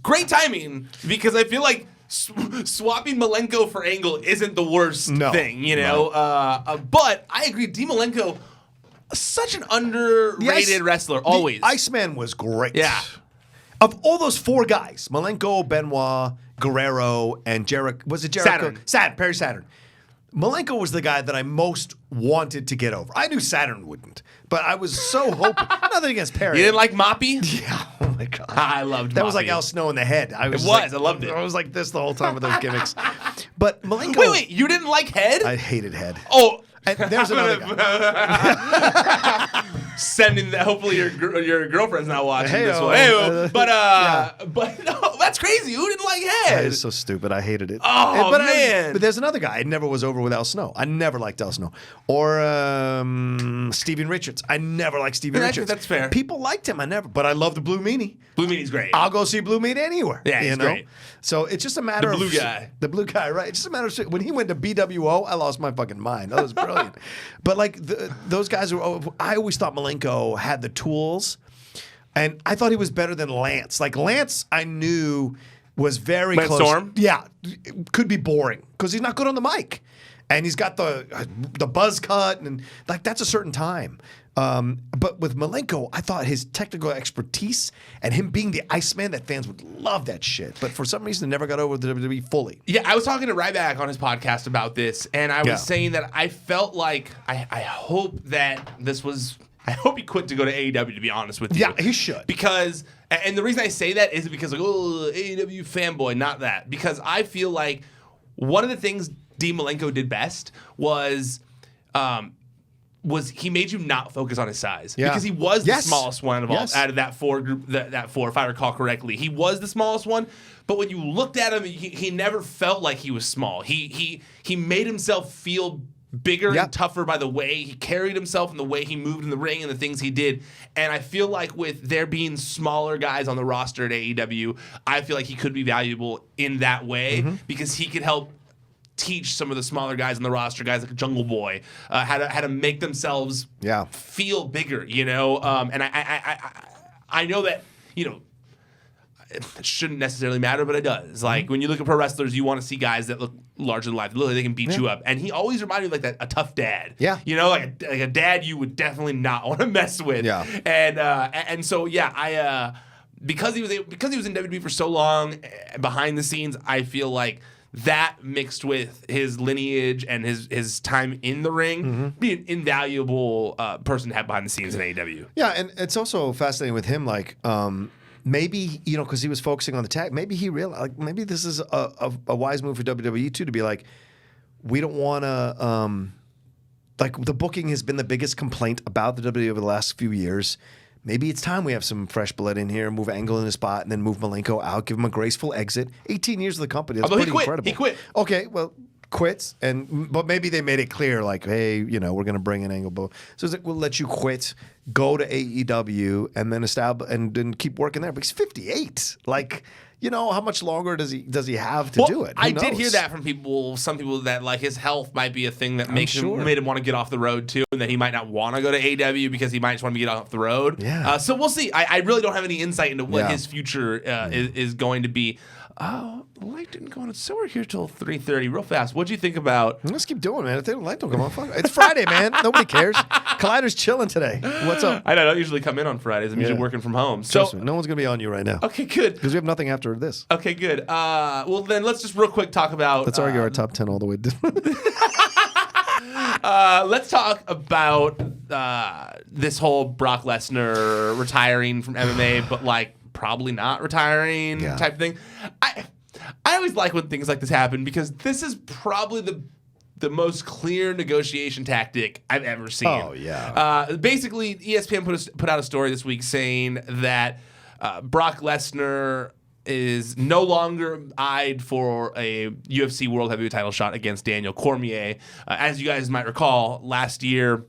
great timing, because I feel like swapping Malenko for Angle isn't the worst thing, but I agree, Dean Malenko, such an underrated wrestler, always. The Iceman was great. Yeah. Of all those four guys, Malenko, Benoit, Guerrero, and Jericho. Was it Jericho? Saturn. Perry Saturn. Malenko was the guy that I most wanted to get over. I knew Saturn wouldn't, but I was so hoping. Nothing against Perry. You didn't like Moppy? Yeah. Oh my God. I loved that Moppy. was like Al Snow in the head. I loved it. I was like this the whole time with those gimmicks. But Malenko. Wait, you didn't like Head? I hated Head. Oh, And there's another guy. Sending that. Hopefully your girlfriend's not watching this one. But no, that's crazy. Who didn't like Head? That is so stupid. I hated it. Oh, man. But there's another guy. I never was over with Al Snow. I never liked Al Snow. Or Steven Richards. I never liked Steven Richards. That's fair. People liked him. But I love the Blue Meanie. Blue Meanie's great. I'll go see Blue Meanie anywhere. Yeah, he's great. So it's just a matter of... The blue guy, right? It's just a matter of... When he went to BWO, I lost my fucking mind. That was brilliant. But like those guys were... I always thought Malenko had the tools, and I thought he was better than Lance. Like Lance, I knew was very Lance close. Storm? Yeah, could be boring because he's not good on the mic, and he's got the buzz cut, and like that's a certain time. But with Malenko, I thought his technical expertise and him being the Iceman, that fans would love that shit. But for some reason, it never got over the WWE fully. Yeah, I was talking to Ryback on his podcast about this, and I was saying that I felt like I hope that this was... I hope he quit to go to AEW, to be honest with you. Yeah, he should. Because, and the reason I say that is because, like, oh, AEW fanboy, not that. Because I feel like one of the things Dean Malenko did best was he made you not focus on his size. Yeah. Because he was the smallest one of all, out of that four group, that four, if I recall correctly. He was the smallest one, but when you looked at him, he never felt like he was small. He made himself feel bigger and tougher by the way he carried himself and the way he moved in the ring and the things he did. And I feel like with there being smaller guys on the roster at AEW, I feel like he could be valuable in that way because he could help teach some of the smaller guys on the roster, guys like Jungle Boy, how to make themselves feel bigger, you know? And I know that, you know, it shouldn't necessarily matter, but it does. Like, when you look at pro wrestlers, you want to see guys that look larger than life. Literally, they can beat you up. And he always reminded me of like a tough dad. Yeah. You know, like a dad you would definitely not want to mess with. Yeah. And so, yeah, because he was in WWE for so long, behind the scenes, I feel like that mixed with his lineage and his time in the ring, be an invaluable person to have behind the scenes in AEW. Yeah, and it's also fascinating with him, like, maybe, you know, because he was focusing on the tag, maybe he realized, like, maybe this is a wise move for WWE too, to be like, we don't want to, like, the booking has been the biggest complaint about the WWE over the last few years. Maybe it's time we have some fresh blood in here, move Angle in a spot, and then move Malenko out, give him a graceful exit. 18 years of the company, that's pretty incredible. He quit. Okay, well, quits, but maybe they made it clear, like, hey, you know, we're going to bring in Angle. So it's like, we'll let you quit, go to AEW, and then establish and then keep working there. But he's 58. Like, you know, how much longer does he have to do it? I did hear that from some people that like his health might be a thing that made him want to get off the road too, and that he might not want to go to AEW because he might just want to get off the road. Yeah. So we'll see. I really don't have any insight into what his future is going to be. The light didn't go on. So we're here till 3:30. Real fast. What'd you think about? Let's keep doing, man. If the light don't come on, fuck. It's Friday, man. Nobody cares. Collider's chilling today. What's up? I don't usually come in on Fridays. I'm usually working from home. So trust me, no one's gonna be on you right now. Okay, good. Because we have nothing after this. Okay, good. Well, then let's just real quick talk about. Let's argue our top 10 all the way. Let's talk about this whole Brock Lesnar retiring from MMA, but like probably not retiring type thing. I always like when things like this happen because this is probably the most clear negotiation tactic I've ever seen. Oh, yeah. Basically, ESPN put out a story this week saying that Brock Lesnar is no longer eyed for a UFC World Heavyweight title shot against Daniel Cormier. As you guys might recall, last year,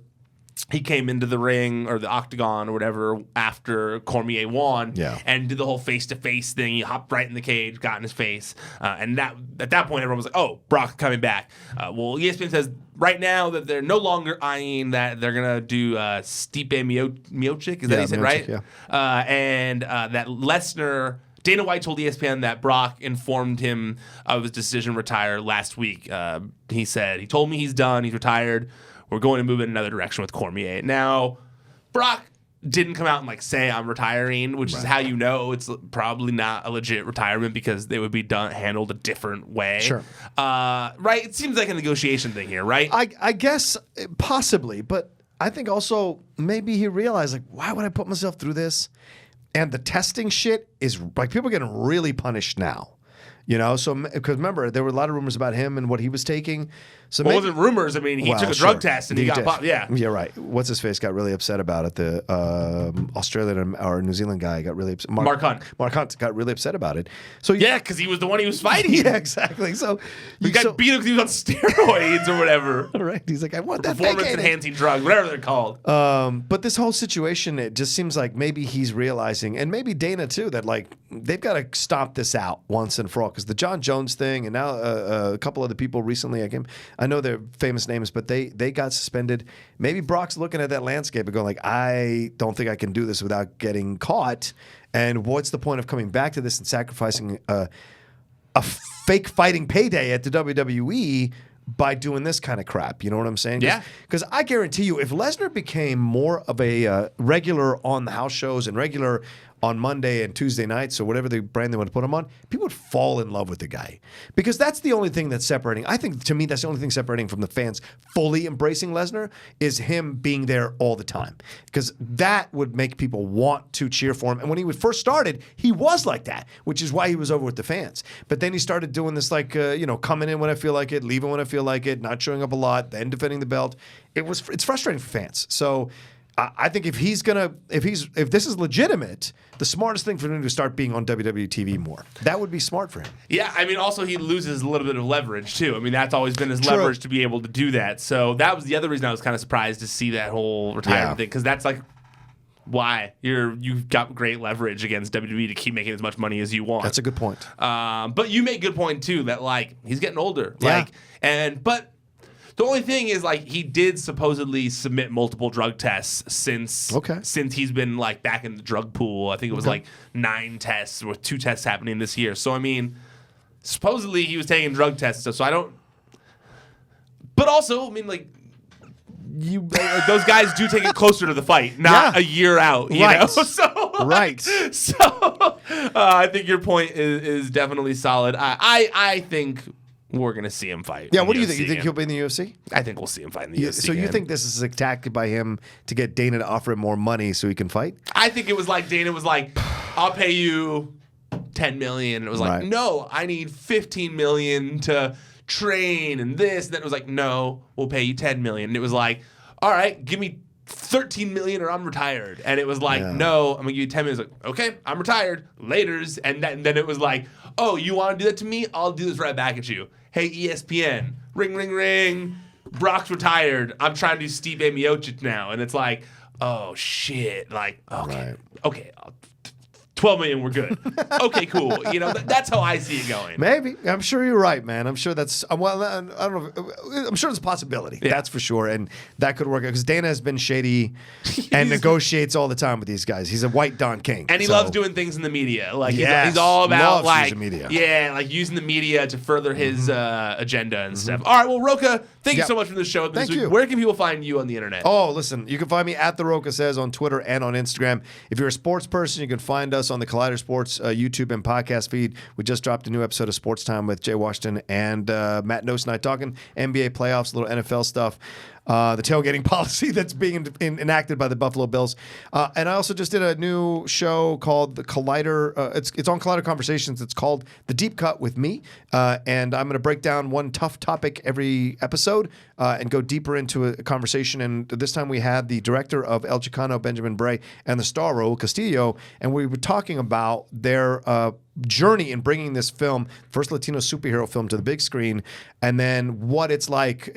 he came into the ring or the octagon or whatever after Cormier won and did the whole face-to-face thing. He hopped right in the cage, got in his face. And that at that point, everyone was like, oh, Brock coming back. Well, ESPN says right now that they're no longer eyeing that. They're going to do Stipe Miocic. Is that how you said, right? Yeah. And that Lesnar... Dana White told ESPN that Brock informed him of his decision to retire last week. He said, he told me he's done. He's retired. We're going to move in another direction with Cormier. Now, Brock didn't come out and like say I'm retiring, which is how you know it's probably not a legit retirement because they would be handled a different way. Sure. Right? It seems like a negotiation thing here, right? I guess possibly, but I think also maybe he realized, like, why would I put myself through this? And the testing shit is like people are getting really punished now. So because remember, there were a lot of rumors about him and what he was taking. So Well, it wasn't rumors. I mean, he took a drug test and he got did. popped. Yeah. Yeah, right. What's his face got really upset about it. The Australian or New Zealand guy got really upset. Mark Hunt. Mark Hunt got really upset about it. So Yeah, because he was the one he was fighting. yeah, exactly. So The guy beat him because he was on steroids or whatever. right. He's like, I want that Performance-enhancing drug, whatever they're called. But this whole situation, it just seems like maybe he's realizing, and maybe Dana too, that like they've got to stop this out once and for all. Because the John Jones thing, and now a couple other people recently, I know they're famous names, but they got suspended. Maybe Brock's looking at that landscape and going like, I don't think I can do this without getting caught. And what's the point of coming back to this and sacrificing a fake fighting payday at the WWE by doing this kind of crap? You know what I'm saying? Yeah. Because I guarantee you, if Lesnar became more of a regular on the house shows and regular on Monday and Tuesday nights or whatever the brand they want to put him on, people would fall in love with the guy. Because that's the only thing that's separating. I think, to me, that's the only thing separating from the fans fully embracing Lesnar is him being there all the time. Because that would make people want to cheer for him. And when he first started, he was like that, which is why he was over with the fans. But then he started doing this like, coming in when I feel like it, leaving when I feel like it, not showing up a lot, then defending the belt. It's frustrating for fans. So I think if this is legitimate, the smartest thing for him to start being on WWE TV more. That would be smart for him. Yeah, I mean, also he loses a little bit of leverage too. I mean, that's always been his True. leverage to be able to do that. So that was the other reason I was kind of surprised to see that whole retirement thing, because that's like why you've got great leverage against WWE to keep making as much money as you want. That's a good point. But you make a good point too that like he's getting older. Yeah. But the only thing is, like, he did supposedly submit multiple drug tests since he's been like back in the drug pool. I think it was like 9 tests with 2 tests happening this year. So I mean, supposedly he was taking drug tests. So I don't. But also, I mean, like, those guys do take it closer to the fight, not a year out. You know? So right. So I think your point is definitely solid. I think we're going to see him fight. Yeah, what do you think? You think he'll be in the UFC? I think we'll see him fight in the UFC. So you think this is a tactic by him to get Dana to offer him more money so he can fight? I think it was like Dana was like, I'll pay you $10 million. And it was like, no, I need $15 million to train and this. And then it was like, no, we'll pay you $10 million. And it was like, all right, give me $13 million or I'm retired. And it was like, no, I'm going to give you $10 million. It's like, okay, I'm retired. Laters. And then it was like, oh, you want to do that to me? I'll do this right back at you. Hey, ESPN, ring, ring, ring. Brock's retired. I'm trying to do Steve Miocic now. And it's like, oh, shit. Like, okay. 12 million, we're good. Okay, cool. You know, that's how I see it going. Maybe. I'm sure you're right, man. I'm sure that's, well, I don't know. I'm sure it's a possibility. Yeah. That's for sure. And that could work out because Dana has been shady and negotiates all the time with these guys. He's a white Don King. And he loves doing things in the media. Like, he's all about, like, media. Yeah, like using the media to further his agenda and stuff. All right, well, Rocha, thank you so much for the show. Thank you. Where can people find you on the internet? Oh, listen, you can find me at The Rocha Says on Twitter and on Instagram. If you're a sports person, you can find us on the Collider Sports YouTube and podcast feed. We just dropped a new episode of Sports Time with Jay Washington and Matt Nose and I talking NBA playoffs, a little NFL stuff. The tailgating policy that's being enacted by the Buffalo Bills. And I also just did a new show called The Collider. It's on Collider Conversations. It's called The Deep Cut with me. And I'm going to break down one tough topic every episode and go deeper into a conversation. And this time we had the director of El Chicano, Benjamin Bray, and the star, Raul Castillo. And we were talking about their journey in bringing this film, first Latino superhero film, to the big screen, and then what it's like,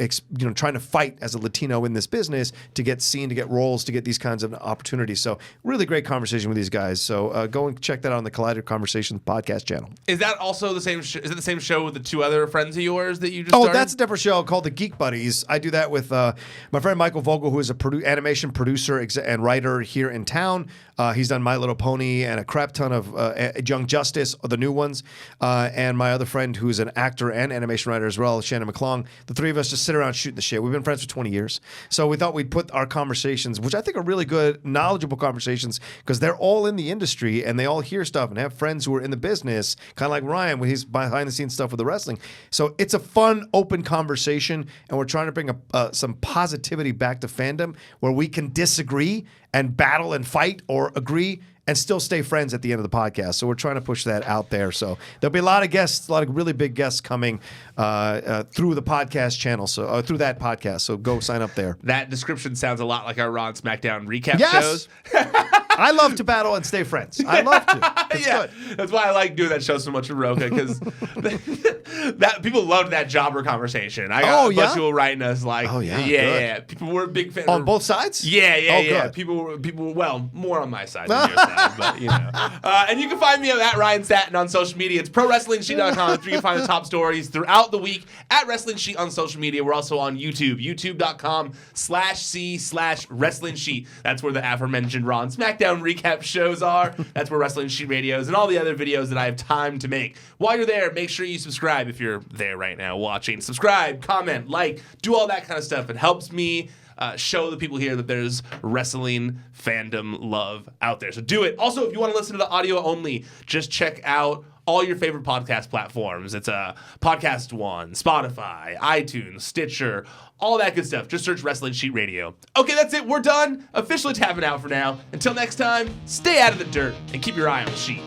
trying to fight as a Latino in this business to get seen, to get roles, to get these kinds of opportunities. So really great conversation with these guys. So go and check that out on the Collider Conversations podcast channel. Is that also the same? Is it the same show with the 2 other friends of yours that you just started? That's a different show called The Geek Buddies. I do that with my friend Michael Vogel, who is a animation producer and writer here in town. He's done My Little Pony and a crap ton of Young Justice, the new ones, and my other friend who's an actor and animation writer as well, Shannon McClung. The 3 of us just sit around shooting the shit. We've been friends for 20 years. So we thought we'd put our conversations, which I think are really good, knowledgeable conversations, because they're all in the industry and they all hear stuff and have friends who are in the business, kind of like Ryan when he's behind the scenes stuff with the wrestling. So it's a fun, open conversation, and we're trying to bring some positivity back to fandom where we can disagree and battle and fight or agree and still stay friends at the end of the podcast. So we're trying to push that out there. So there'll be a lot of guests, a lot of really big guests coming through the podcast channel, so through that podcast. So go sign up there. That description sounds a lot like our Raw and SmackDown recap Yes. shows. I love to battle and stay friends. I love to. It's good. That's why I like doing that show so much with Rocha, because that people loved that jobber conversation. I got a bunch of people writing us like, yeah. People were big fans. On both sides? Yeah. People were, well, more on my side than your side, but you know. And you can find me at Ryan Satin on social media. It's ProWrestlingSheet.com. That's where you can find the top stories throughout the week at Wrestling Sheet on social media. We're also on YouTube, youtube.com/C/Wrestling Sheet. That's where the aforementioned Raw and SmackDown recap shows are. That's where Wrestling Sheet Radio is and all the other videos that I have time to make. While you're there, make sure you subscribe if you're there right now watching. Subscribe, comment, like, do all that kind of stuff. It helps me show the people here that there's wrestling fandom love out there. So do it. Also, if you want to listen to the audio only, just check out all your favorite podcast platforms. It's Podcast One, Spotify, iTunes, Stitcher, all that good stuff. Just search Wrestling Sheet Radio. Okay, that's it. We're done. Officially tapping out for now. Until next time, stay out of the dirt and keep your eye on the sheet.